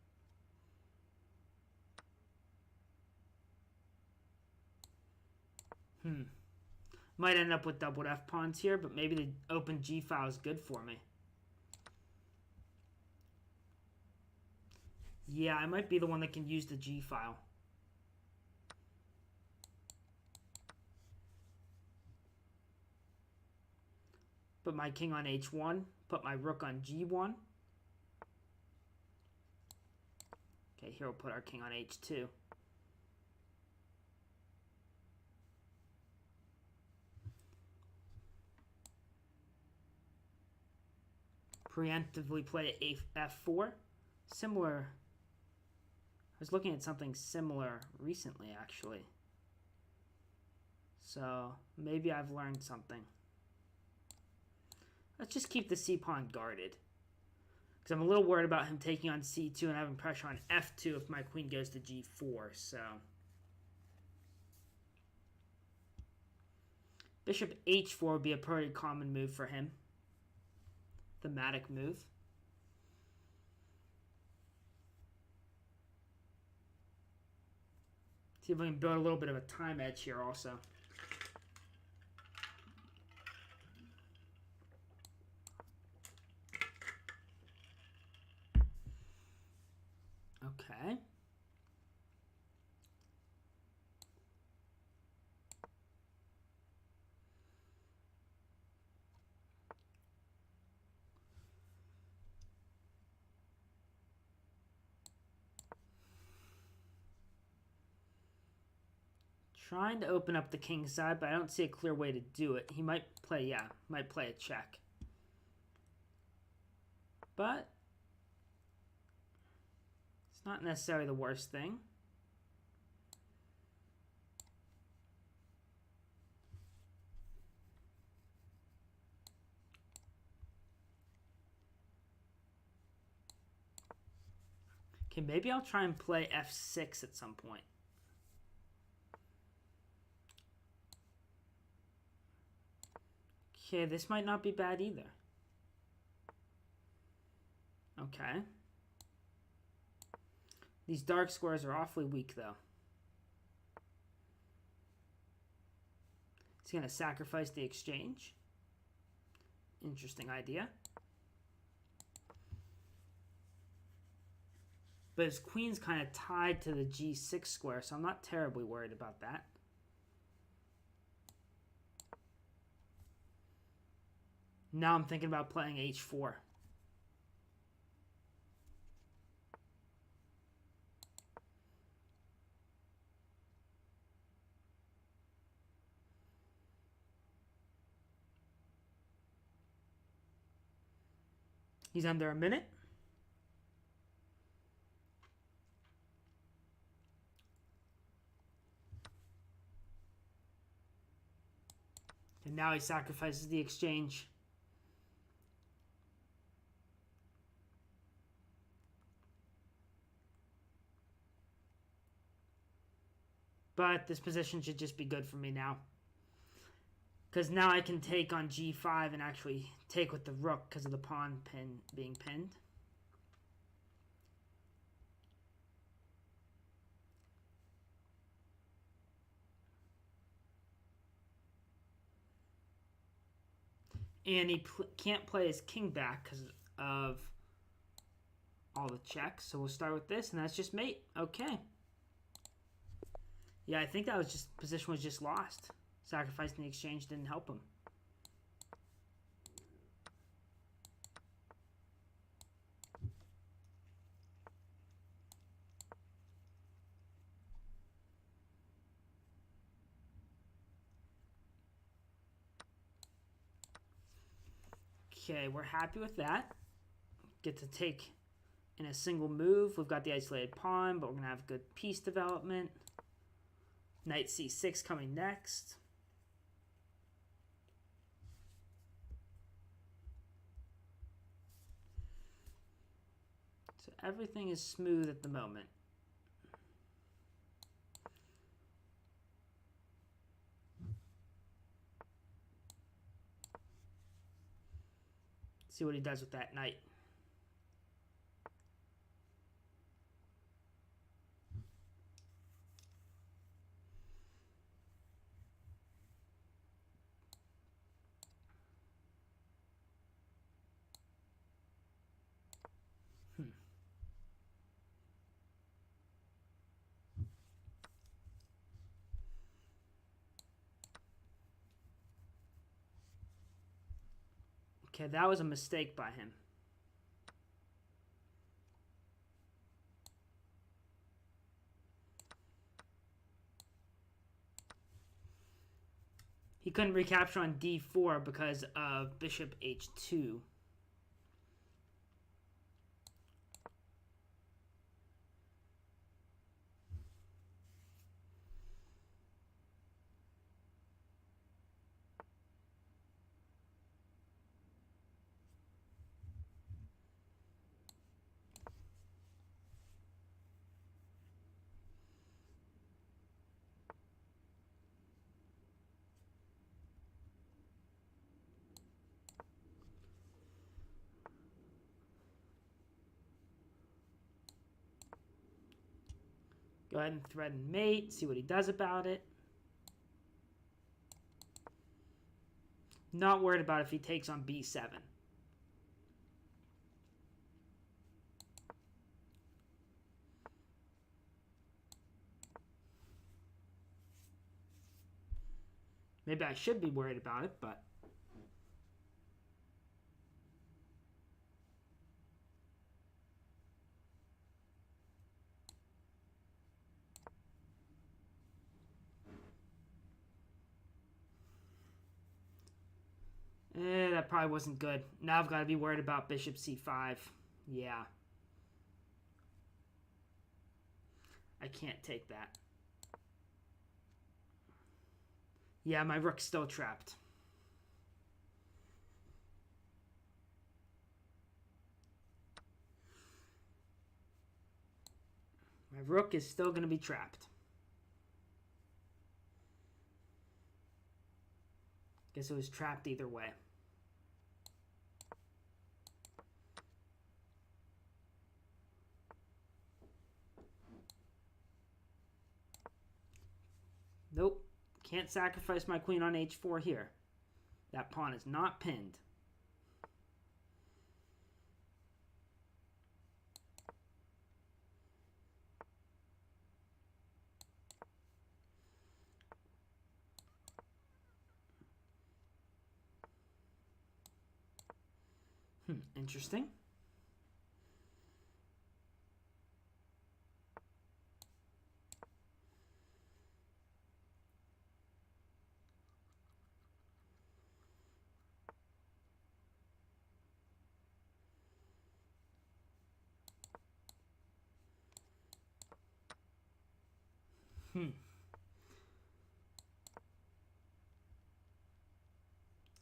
Might end up with doubled F pawns here, but maybe the open G file is good for me. Yeah, I might be the one that can use the G file. Put my king on H1. Put my rook on G1. Okay, here we'll put our king on H2. Preemptively play F4. Similar. I was looking at something similar recently, actually. So maybe I've learned something. Let's just keep the C pawn guarded, because I'm a little worried about him taking on C2 and having pressure on F2 if my queen goes to G4. So bishop H4 would be a pretty common move for him. Thematic move. See if we can build a little bit of a time edge here also. Okay. Trying to open up the king side, but I don't see a clear way to do it. He might play, might play a check. But it's not necessarily the worst thing. Okay, maybe I'll try and play F6 at some point. Okay, this might not be bad either. Okay. These dark squares are awfully weak, though. He's going to sacrifice the exchange. Interesting idea. But his queen's kind of tied to the G6 square, so I'm not terribly worried about that. Now I'm thinking about playing H4. He's under a minute. And now he sacrifices the exchange. But this position should just be good for me now. Because now I can take on g5 and actually take with the rook because of the pawn being pinned. And he can't play his king back because of all the checks. So we'll start with this, and that's just mate. Okay. Yeah, I think that was just position was just lost. Sacrificing the exchange didn't help him. Okay, we're happy with that. Get to take in a single move. We've got the isolated pawn, but we're going to have good piece development. Knight c6 coming next. So everything is smooth at the moment. See what he does with that knight. Okay, that was a mistake by him. He couldn't recapture on d4 because of bishop h2. Go ahead and threaten mate, see what he does about it. Not worried about if he takes on b7. Maybe I should be worried about it, but... that probably wasn't good. Now I've got to be worried about bishop c5. Yeah. I can't take that. Yeah, my rook's still trapped. My rook is still going to be trapped. Guess it was trapped either way. Nope. Can't sacrifice my queen on h4 here. That pawn is not pinned. Interesting.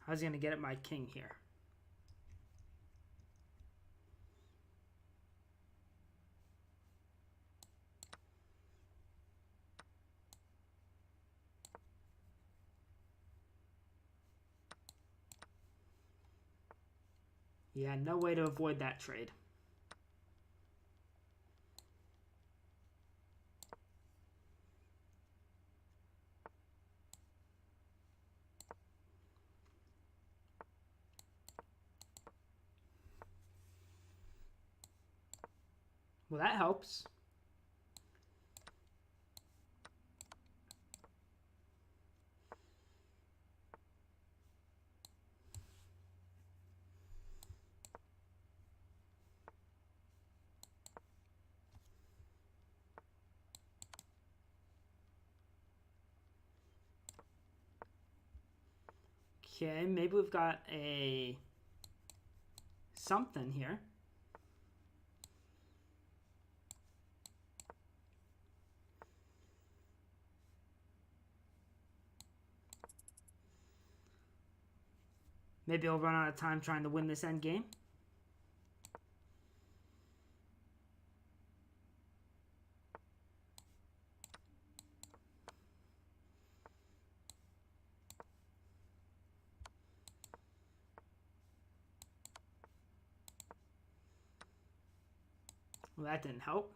How's he going to get at my king here? Yeah, no way to avoid that trade. Well, that helps. Okay, maybe we've got a something here. Maybe I'll run out of time trying to win this end game. Well, that didn't help.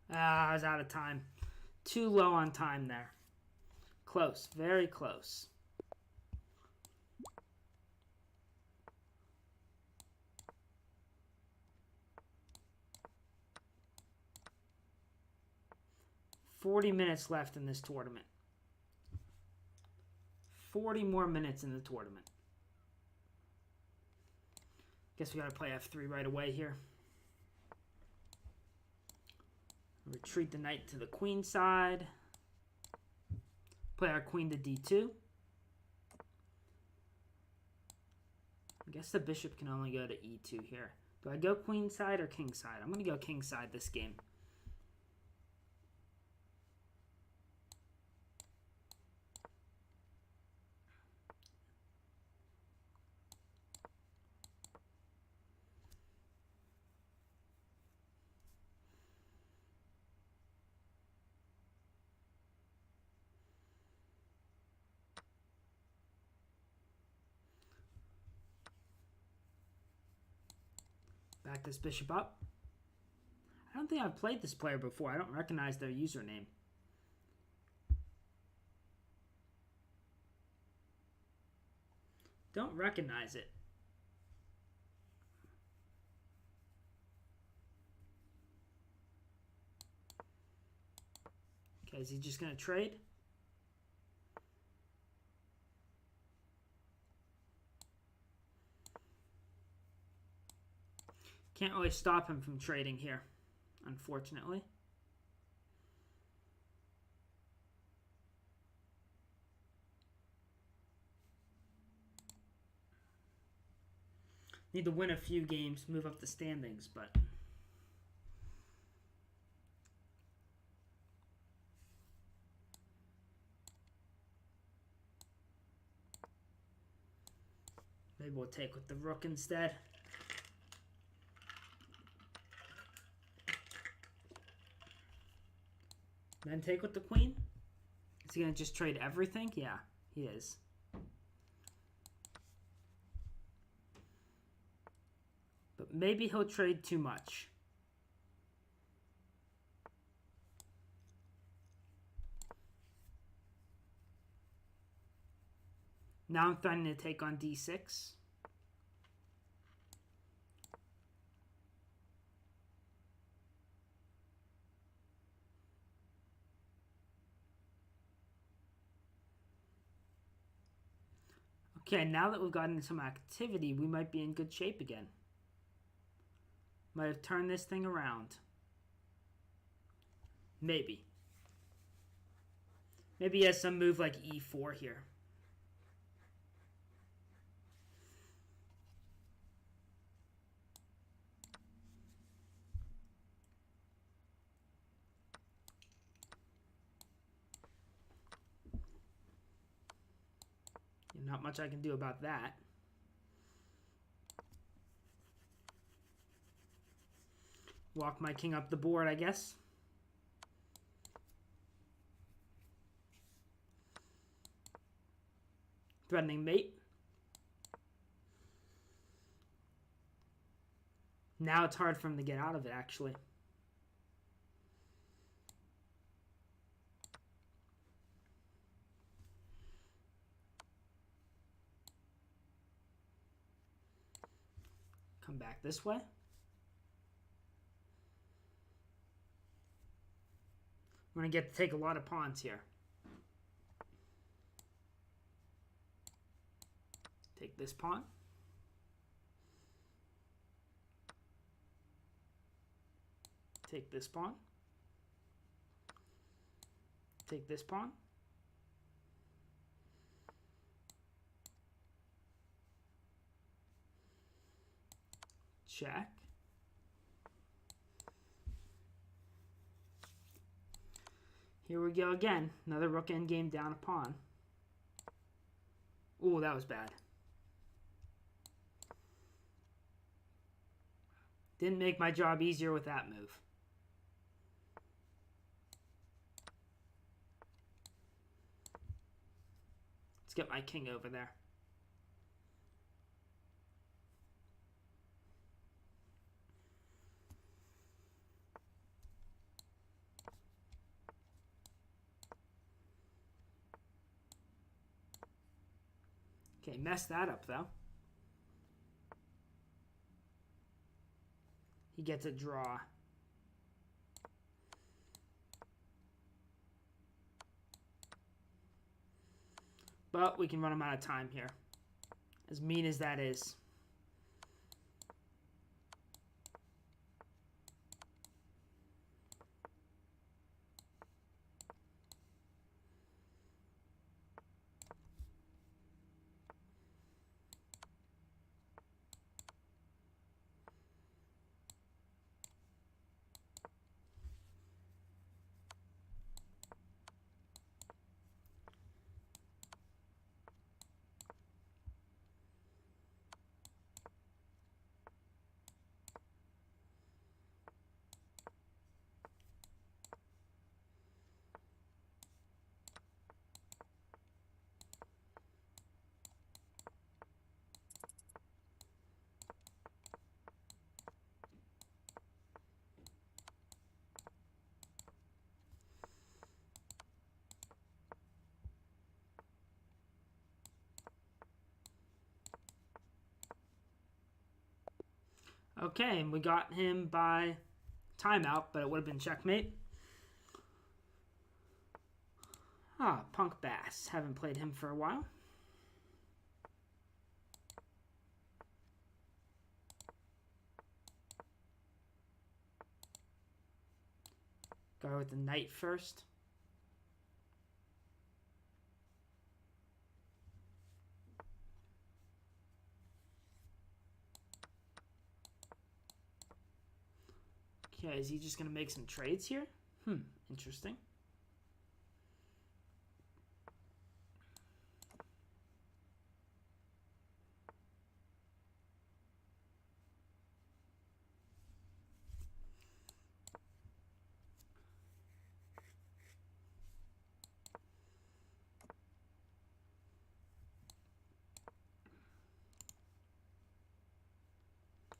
I was out of time. Too low on time there. Close, very close. $40 left in this tournament. 40 more minutes in the tournament. Guess we gotta play f3 right away here. Retreat the knight to the queen side. Play our queen to d2. I guess the bishop can only go to e2 here. Do I go queen side or king side? I'm going to go king side this game. Back this bishop up. I don't think I've played this player before. I don't recognize their username. Don't recognize it. Okay, is he just going to trade? Can't really stop him from trading here, unfortunately. Need to win a few games, move up the standings, but maybe we'll take with the rook instead. Then take with the queen? Is he going to just trade everything? Yeah, he is. But maybe he'll trade too much. Now I'm threatening to take on d6. Okay, now that we've gotten some activity, we might be in good shape again. Might have turned this thing around. Maybe. Maybe he has some move like e4 here. Not much I can do about that. Walk my king up the board, I guess. Threatening mate. Now it's hard for him to get out of it, actually. Come back this way. We're going to get to take a lot of pawns here. Take this pawn. Take this pawn. Take this pawn. Check. Here we go again. Another rook endgame down a pawn. Ooh, that was bad. Didn't make my job easier with that move. Let's get my king over there. Okay, messed that up though. He gets a draw. But we can run him out of time here. As mean as that is. Okay, and we got him by timeout, but it would have been checkmate. Ah, Punk Bass. Haven't played him for a while. Go with the knight first. Okay, is he just going to make some trades here? Interesting.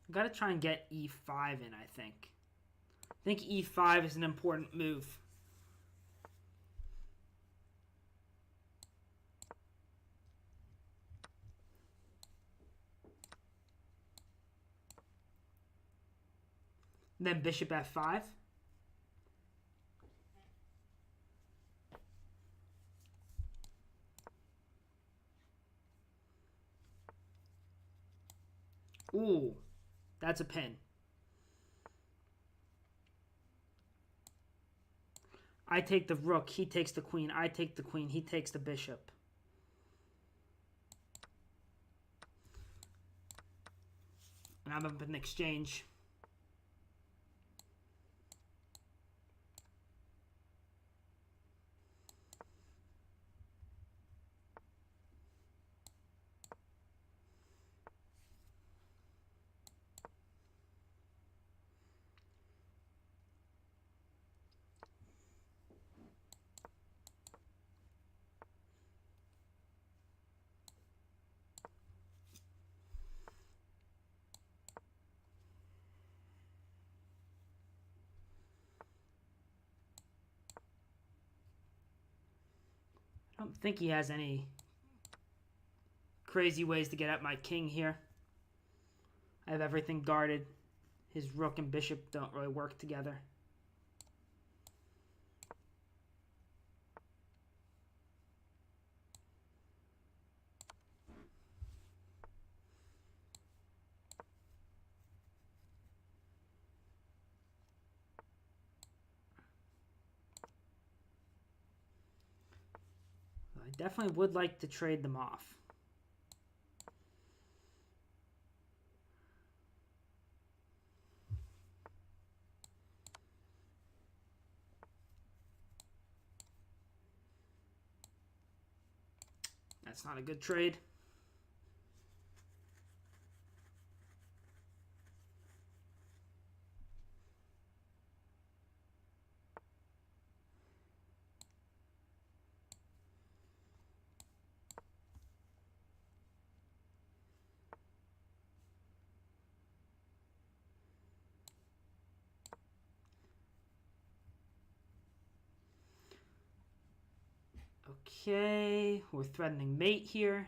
I've got to try and get e5 in, I think. I think e5 is an important move. Then bishop f5. Ooh, that's a pin. I take the rook, he takes the queen. I take the queen, he takes the bishop. And I'm up in exchange. I don't think he has any crazy ways to get at my king here. I have everything guarded. His rook and bishop don't really work together. I definitely would like to trade them off. That's not a good trade. Okay, we're threatening mate here.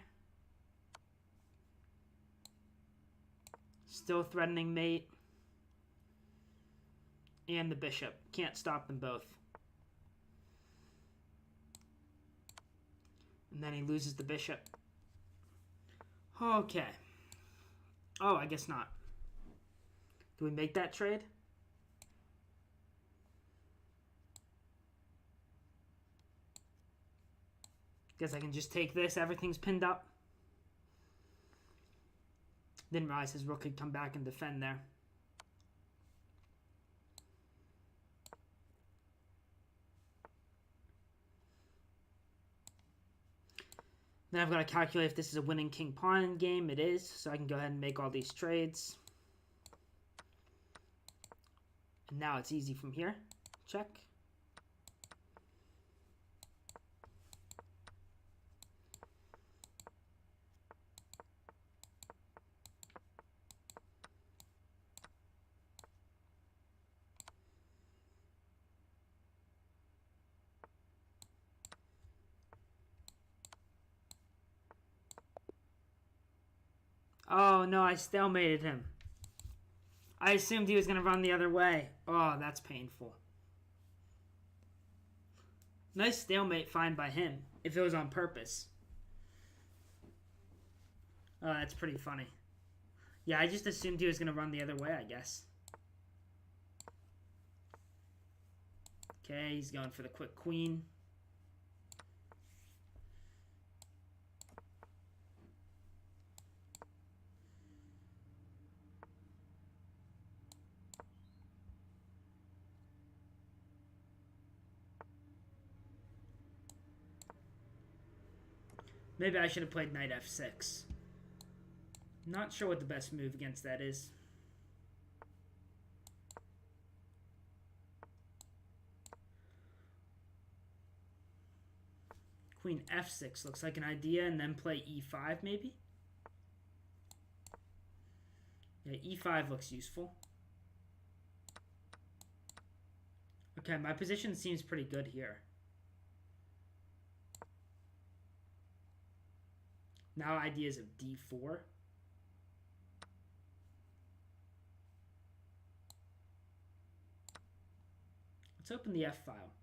Still threatening mate. And the bishop. Can't stop them both. And then he loses the bishop. Okay. Oh, I guess not. Do we make that trade? Guess I can just take this. Everything's pinned up. Didn't realize his rook could come back and defend there. Then I've got to calculate if this is a winning king-pawn game. It is, so I can go ahead and make all these trades. And now it's easy from here. Check. Oh, no, I stalemated him. I assumed he was going to run the other way. Oh, that's painful. Nice stalemate find by him, if it was on purpose. Oh, that's pretty funny. Yeah, I just assumed he was going to run the other way, I guess. Okay, he's going for the quick queen. Maybe I should have played knight f6. Not sure what the best move against that is. Queen f6 looks like an idea, and then play e5 maybe? Yeah, e5 looks useful. Okay, my position seems pretty good here. Now ideas of d4. Let's open the F file.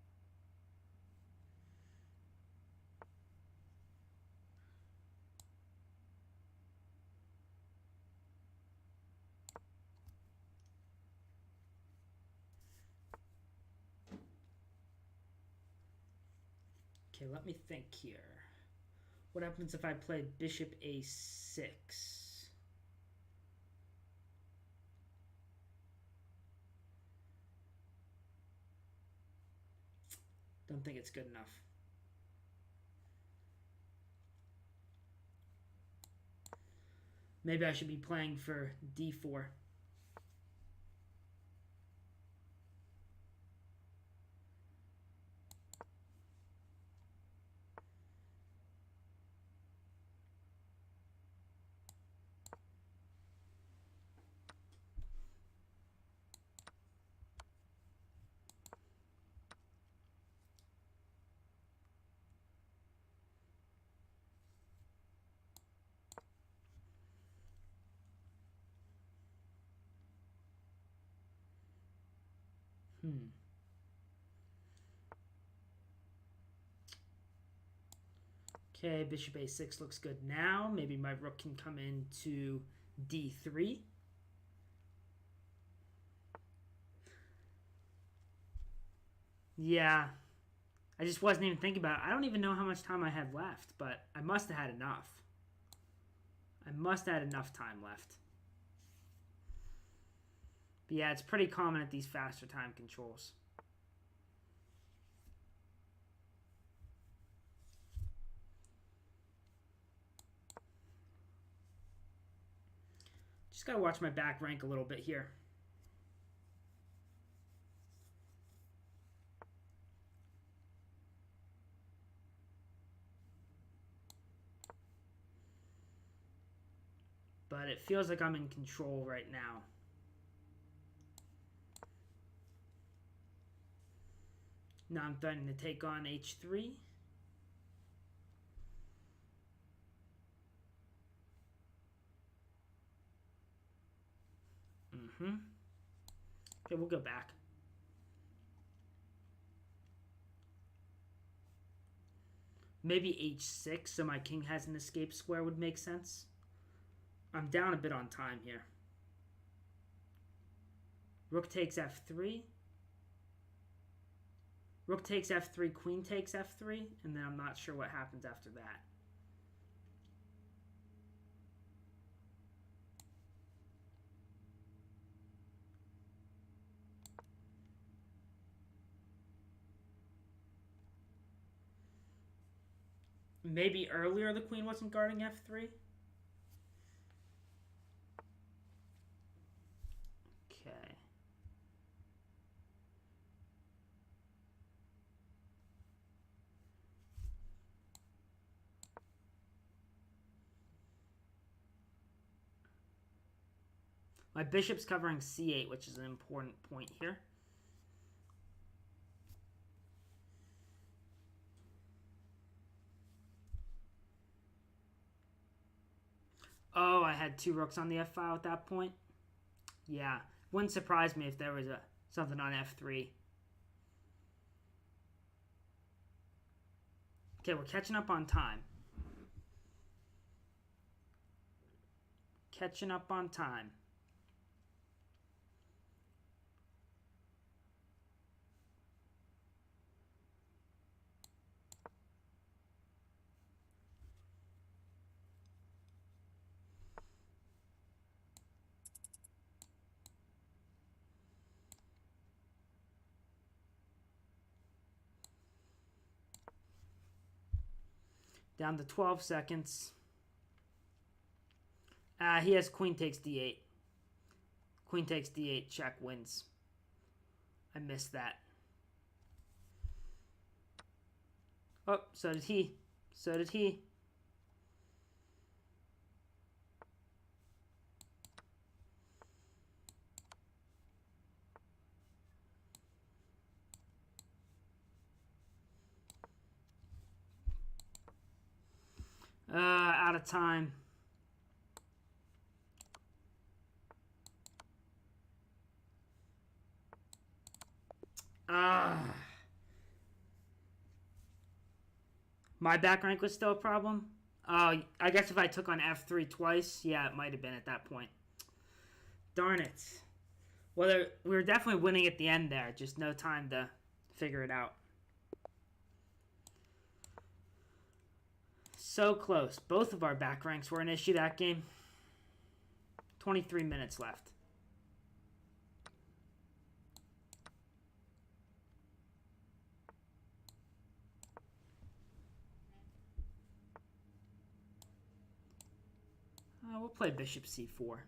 Okay, let me think here. What happens if I play bishop a6? Don't think it's good enough. Maybe I should be playing for d4. Okay, bishop a6 looks good now. Maybe my rook can come into d3. Yeah, I just wasn't even thinking about it. I don't even know how much time I had left, but I must have had enough. I must have had enough time left. But yeah, it's pretty common at these faster time controls. Just gotta watch my back rank a little bit here. But it feels like I'm in control right now. Now I'm threatening to take on h3. Okay, we'll go back. Maybe h6 so my king has an escape square would make sense. I'm down a bit on time here. Rook takes f3. Rook takes f3, queen takes f3, and then I'm not sure what happens after that. Maybe earlier the queen wasn't guarding f3. Okay. My bishop's covering c8, which is an important point here. Oh, I had two rooks on the f file at that point. Yeah, wouldn't surprise me if there was something on f3. Okay, we're catching up on time. Catching up on time. Down to 12 seconds. He has queen takes d8. Queen takes d8, check wins. I missed that. Oh, so did he. So did he. Out of time. My back rank was still a problem? I guess if I took on f3 twice, yeah, it might have been at that point. Darn it. Well, we were definitely winning at the end there. Just no time to figure it out. So close. Both of our back ranks were an issue that game. 23 minutes left. We'll play bishop c4.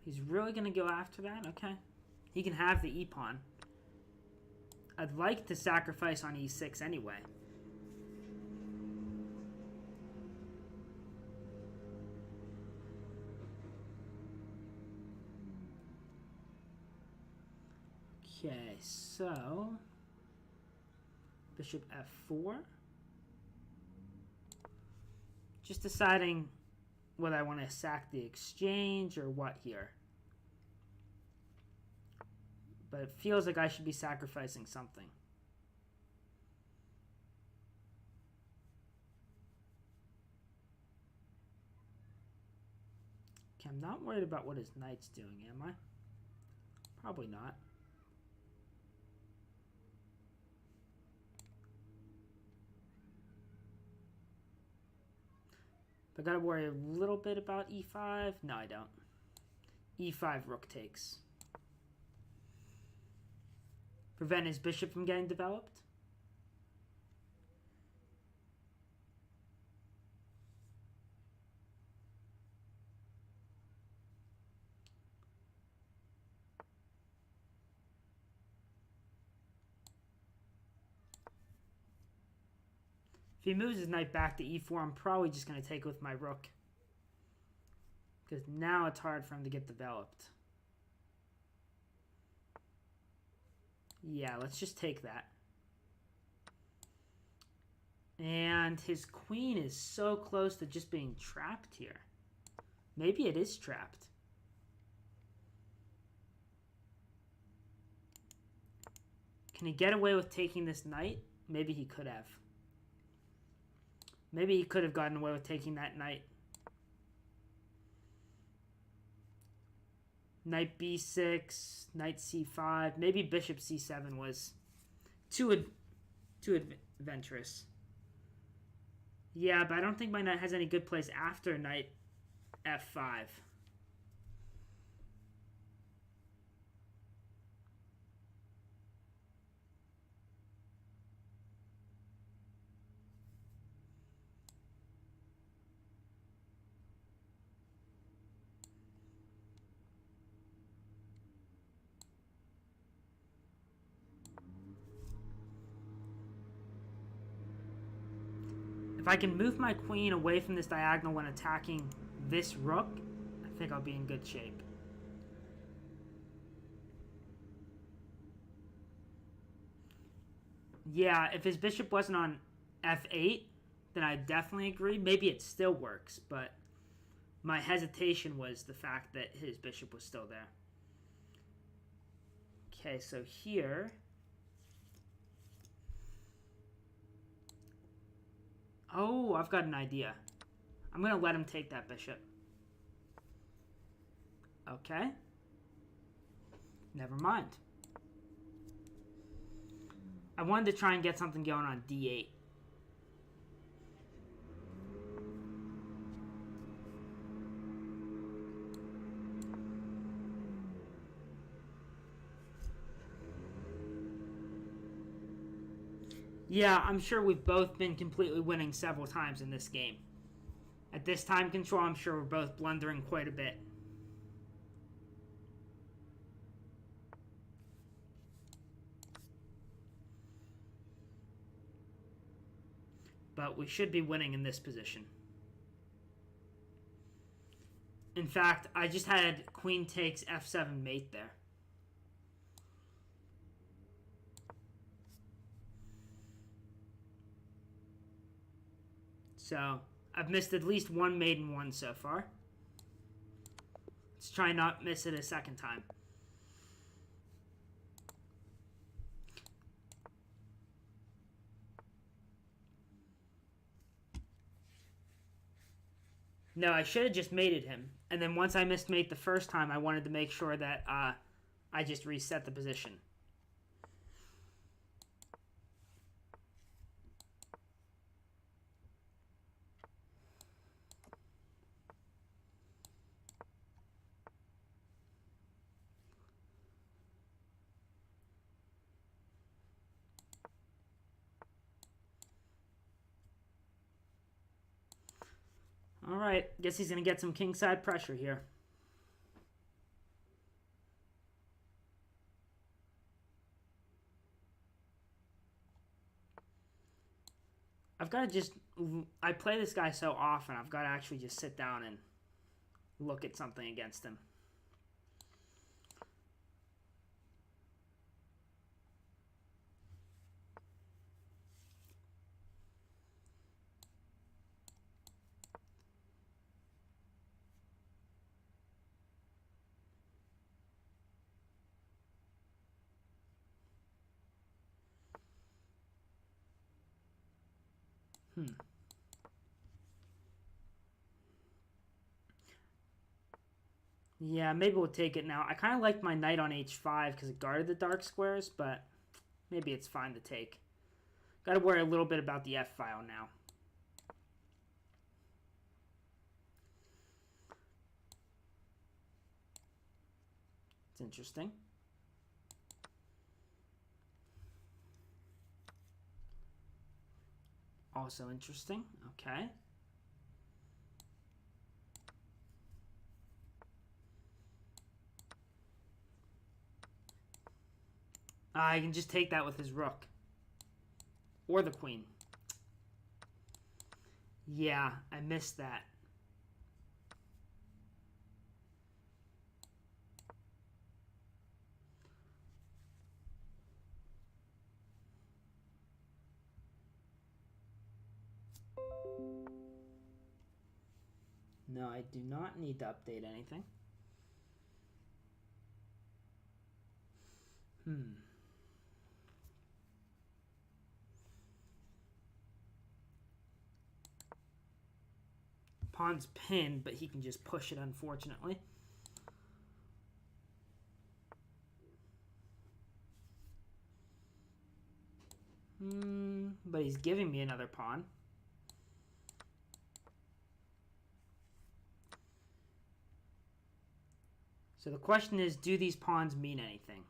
He's really going to go after that? Okay. He can have the e-pawn. I'd like to sacrifice on e6 anyway. Okay, so bishop f4. Just deciding whether I want to sack the exchange or what here. But it feels like I should be sacrificing something. Okay, I'm not worried about what his knight's doing, am I? Probably not. I gotta worry a little bit about e5. No, I don't. e5 rook takes. Prevent his bishop from getting developed. If he moves his knight back to e4, I'm probably just going to take with my rook. Because now it's hard for him to get developed. Yeah, let's just take that. And his queen is so close to just being trapped here. Maybe it is trapped. Can he get away with taking this knight? Maybe he could have. Maybe he could have gotten away with taking that knight. Knight b6, knight c5. Maybe bishop c7 was too adventurous. Yeah, but I don't think my knight has any good place after knight f5. If I can move my queen away from this diagonal when attacking this rook, I think I'll be in good shape. Yeah, if his bishop wasn't on f8, then I definitely agree. Maybe it still works, but my hesitation was the fact that his bishop was still there. Okay, so here... Oh, I've got an idea. I'm going to let him take that bishop. Okay. Never mind. I wanted to try and get something going on d8. Yeah, I'm sure we've both been completely winning several times in this game. At this time control, I'm sure we're both blundering quite a bit. But we should be winning in this position. In fact, I just had queen takes f7 mate there. So, I've missed at least one mate and one so far. Let's try not miss it a second time. No, I should have just mated him. And then once I missed mate the first time, I wanted to make sure that I just reset the position. All right, guess he's going to get some kingside pressure here. I've got to just... I play this guy so often, I've got to actually just sit down and look at something against him. Yeah, maybe we'll take it now. I kind of like my knight on h5 because it guarded the dark squares, but maybe it's fine to take. Got to worry a little bit about the f-file now. It's interesting. Also interesting. Okay. I can just take that with his rook. Or the queen. Yeah, I missed that. No, I do not need to update anything. Pawn's pinned, but he can just push it, unfortunately. But he's giving me another pawn. So the question is, do these pawns mean anything?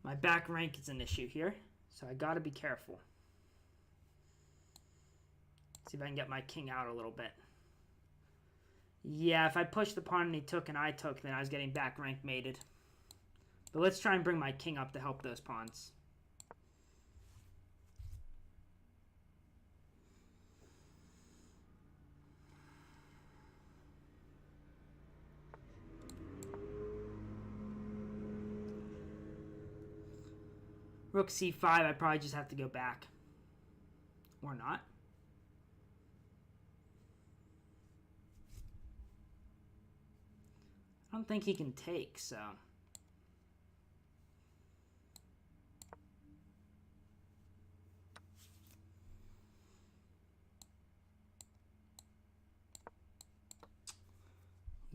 My back rank is an issue here, so I gotta be careful. See if I can get my king out a little bit. Yeah, if I pushed the pawn and he took and I took, then I was getting back rank mated. But let's try and bring my king up to help those pawns. Rook c5, I probably just have to go back. Or not. I don't think he can take, so...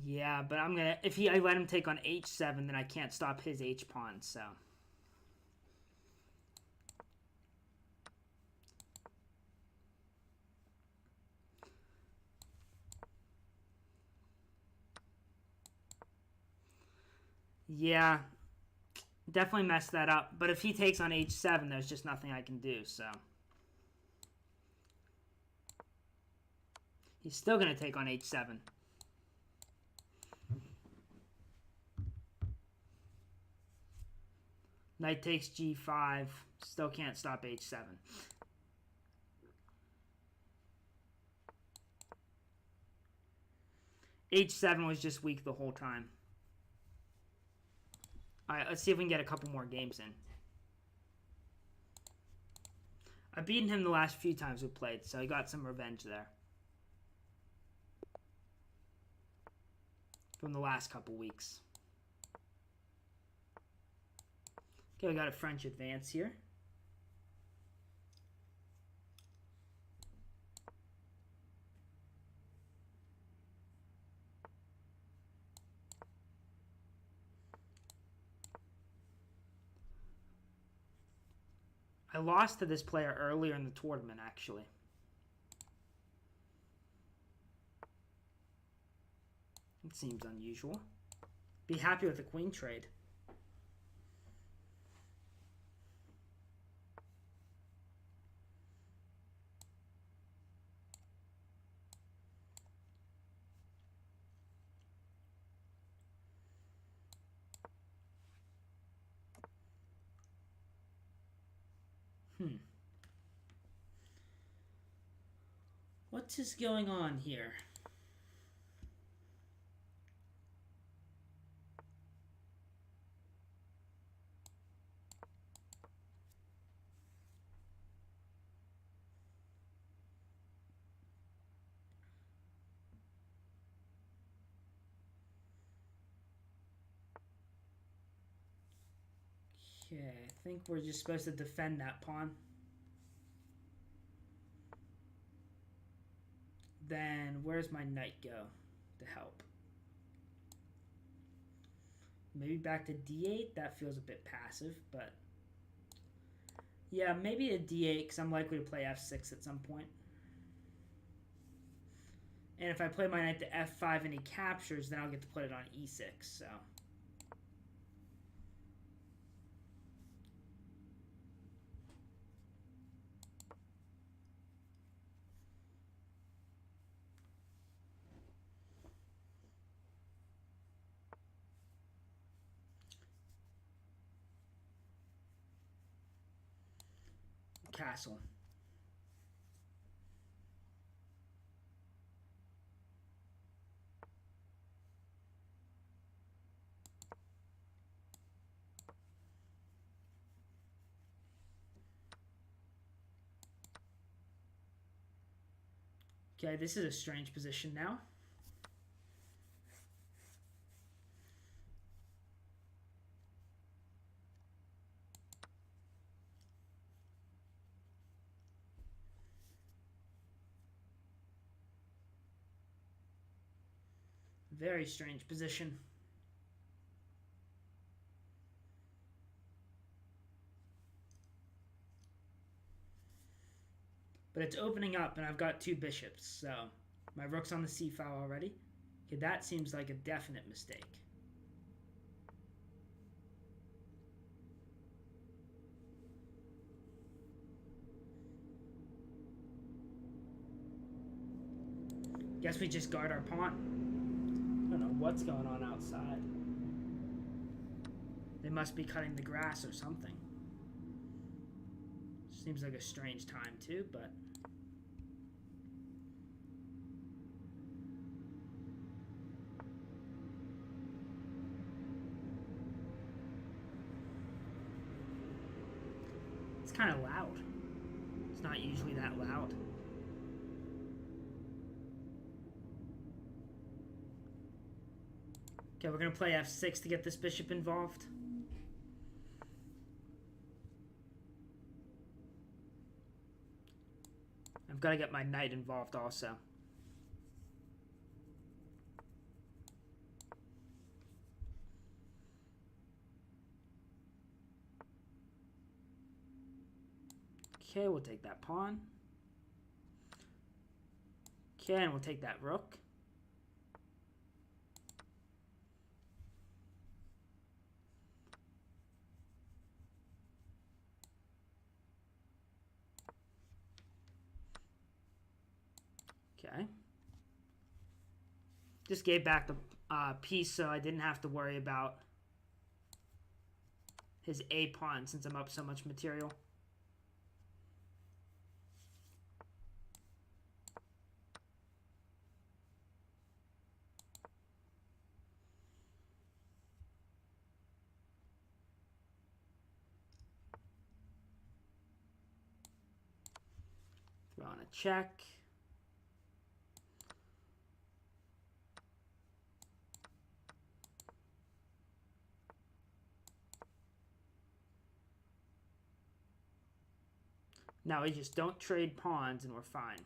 Yeah, but I'm gonna... If I let him take on h7, then I can't stop his h-pawn, so... Yeah, definitely messed that up. But if he takes on h7, there's just nothing I can do, so... He's still going to take on h7. Knight takes g5. Still can't stop h7. h7 was just weak the whole time. Alright, let's see if we can get a couple more games in. I've beaten him the last few times we played, so I got some revenge there. from the last couple weeks. Okay, we got a French advance here. I lost to this player earlier in the tournament, actually. It seems unusual. Be happy with the queen trade. What is going on here? Okay, I think we're just supposed to defend that pawn. Then where's my knight go to help? Maybe back to d8. That feels a bit passive, but yeah, maybe a d8 because I'm likely to play f6 at some point. And if I play my knight to f5 and he captures, then I'll get to put it on e6. So castle. Okay, this is a strange position now. Very strange position. But it's opening up, and I've got two bishops, so my rook's on the c file already. Okay, that seems like a definite mistake. Guess we just guard our pawn. I don't know what's going on outside. They must be cutting the grass or something. Seems like a strange time too, but it's kind of loud. It's not usually that loud. Okay, we're going to play f6 to get this bishop involved. I've got to get my knight involved also. Okay, we'll take that pawn. Okay, and we'll take that rook. Okay. Just gave back the piece so I didn't have to worry about his A pawn since I'm up so much material. Throw on a check. Now we just don't trade pawns and we're fine.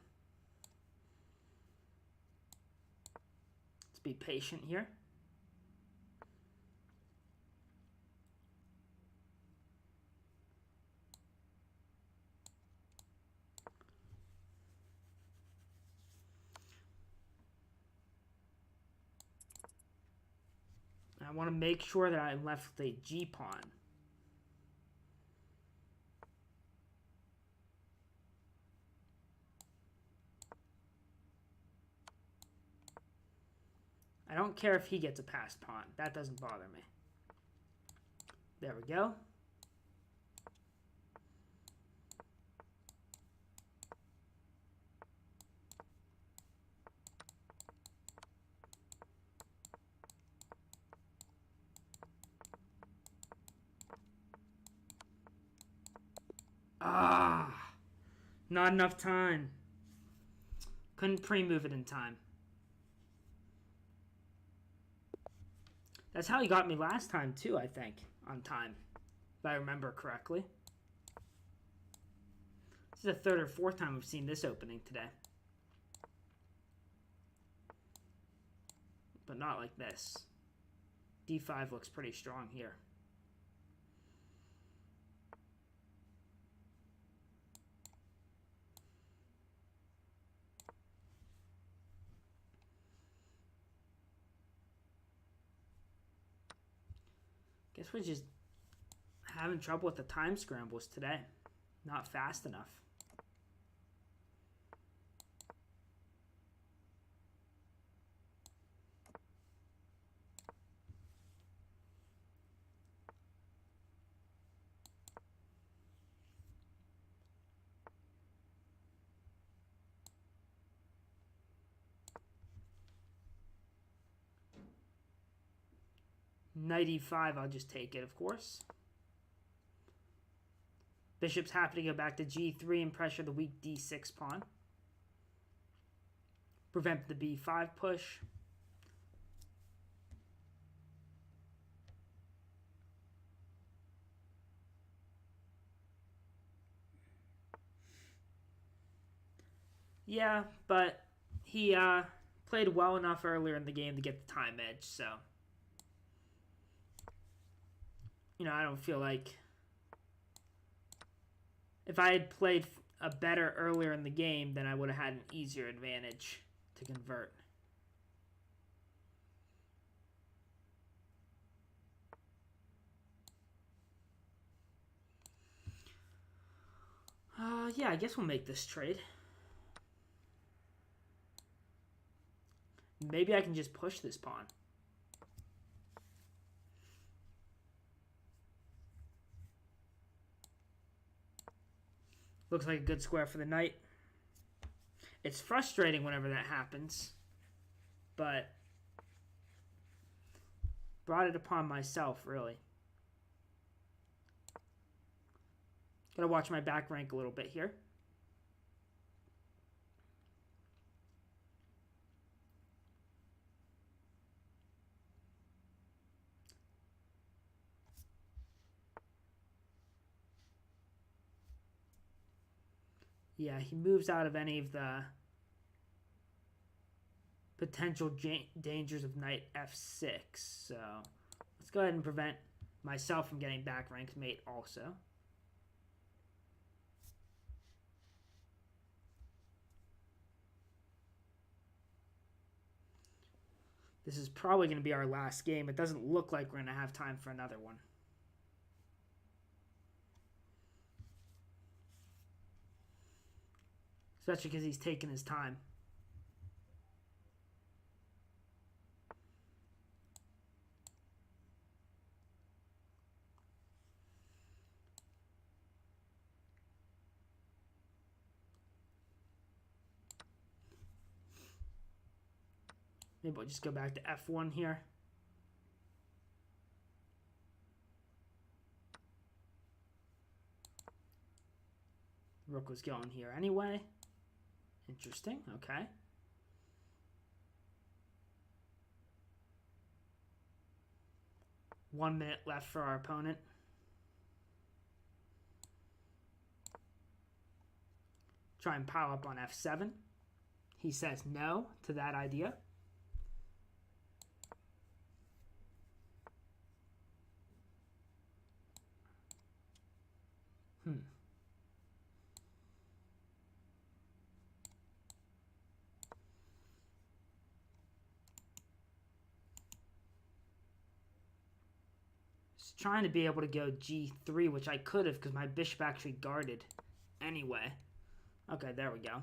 Let's be patient here. I want to make sure that I'm left with a G pawn. I don't care if he gets a passed pawn. That doesn't bother me. There we go. Not enough time. Couldn't pre-move it in time. That's how he got me last time too, I think, on time, if I remember correctly. This is the third or fourth time we've seen this opening today. But not like this. D5 looks pretty strong here. Guess we're just having trouble with the time scrambles today. Not fast enough. Knight e5, I'll just take it, of course. Bishop's happy to go back to g3 and pressure the weak d6 pawn. Prevent the b5 push. Yeah, but he played well enough earlier in the game to get the time edge, so... You know, I don't feel like if I had played a better earlier in the game, then I would have had an easier advantage to convert. Yeah, I guess we'll make this trade. Maybe I can just push this pawn. Looks like a good square for the knight. It's frustrating whenever that happens, but brought it upon myself, really. Gotta watch my back rank a little bit here. Yeah, he moves out of any of the potential dangers of knight f6. So let's go ahead and prevent myself from getting back ranked mate also. This is probably going to be our last game. It doesn't look like we're going to have time for another one. Especially because he's taking his time. Maybe we'll just go back to f1 here. Rook was going here anyway. Interesting, okay. One minute left for our opponent. try and pile up on f7. He says no to that idea. Trying to be able to go g3, which I could have because my bishop actually guarded anyway. Okay, there we go.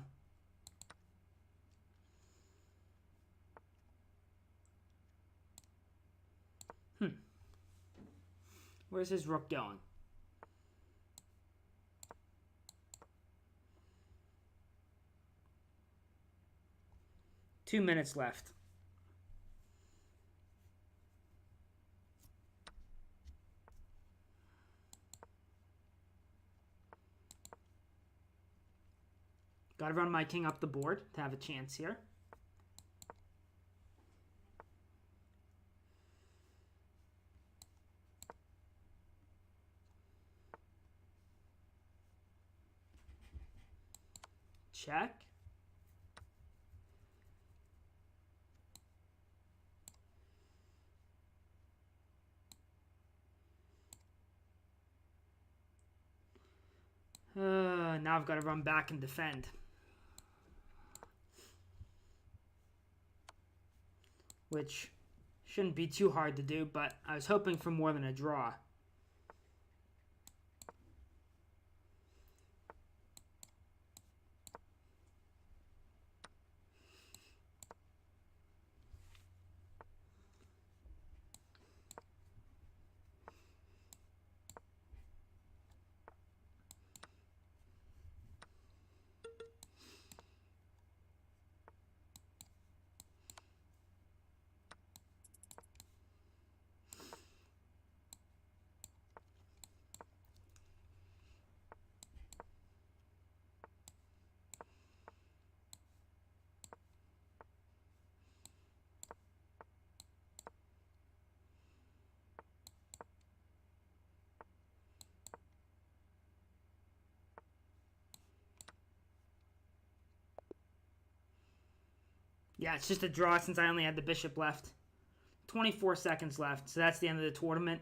Where's his rook going? Two minutes left. Got to run my king up the board to have a chance here. Check. Now I've got to run back and defend. Which shouldn't be too hard to do, but I was hoping for more than a draw. Yeah, it's just a draw since I only had the bishop left. 24 seconds left, so that's the end of the tournament.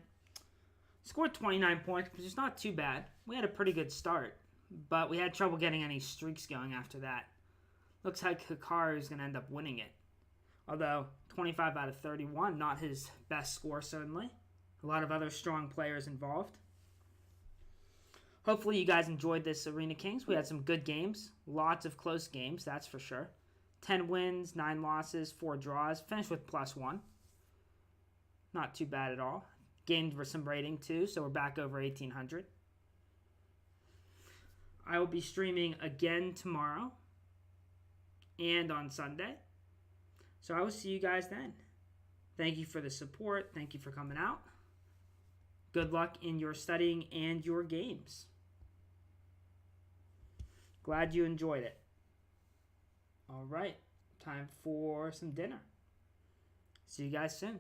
Scored 29 points, which is not too bad. We had a pretty good start, but we had trouble getting any streaks going after that. Looks like Hikaru is going to end up winning it. Although, 25 out of 31, not his best score, certainly. A lot of other strong players involved. Hopefully you guys enjoyed this Arena Kings. We had some good games. Lots of close games, that's for sure. 10 wins, 9 losses, 4 draws. Finished with +1. Not too bad at all. Gained some rating too, so we're back over 1,800. I will be streaming again tomorrow and on Sunday. So I will see you guys then. Thank you for the support. Thank you for coming out. Good luck in your studying and your games. Glad you enjoyed it. All right, time for some dinner. See you guys soon.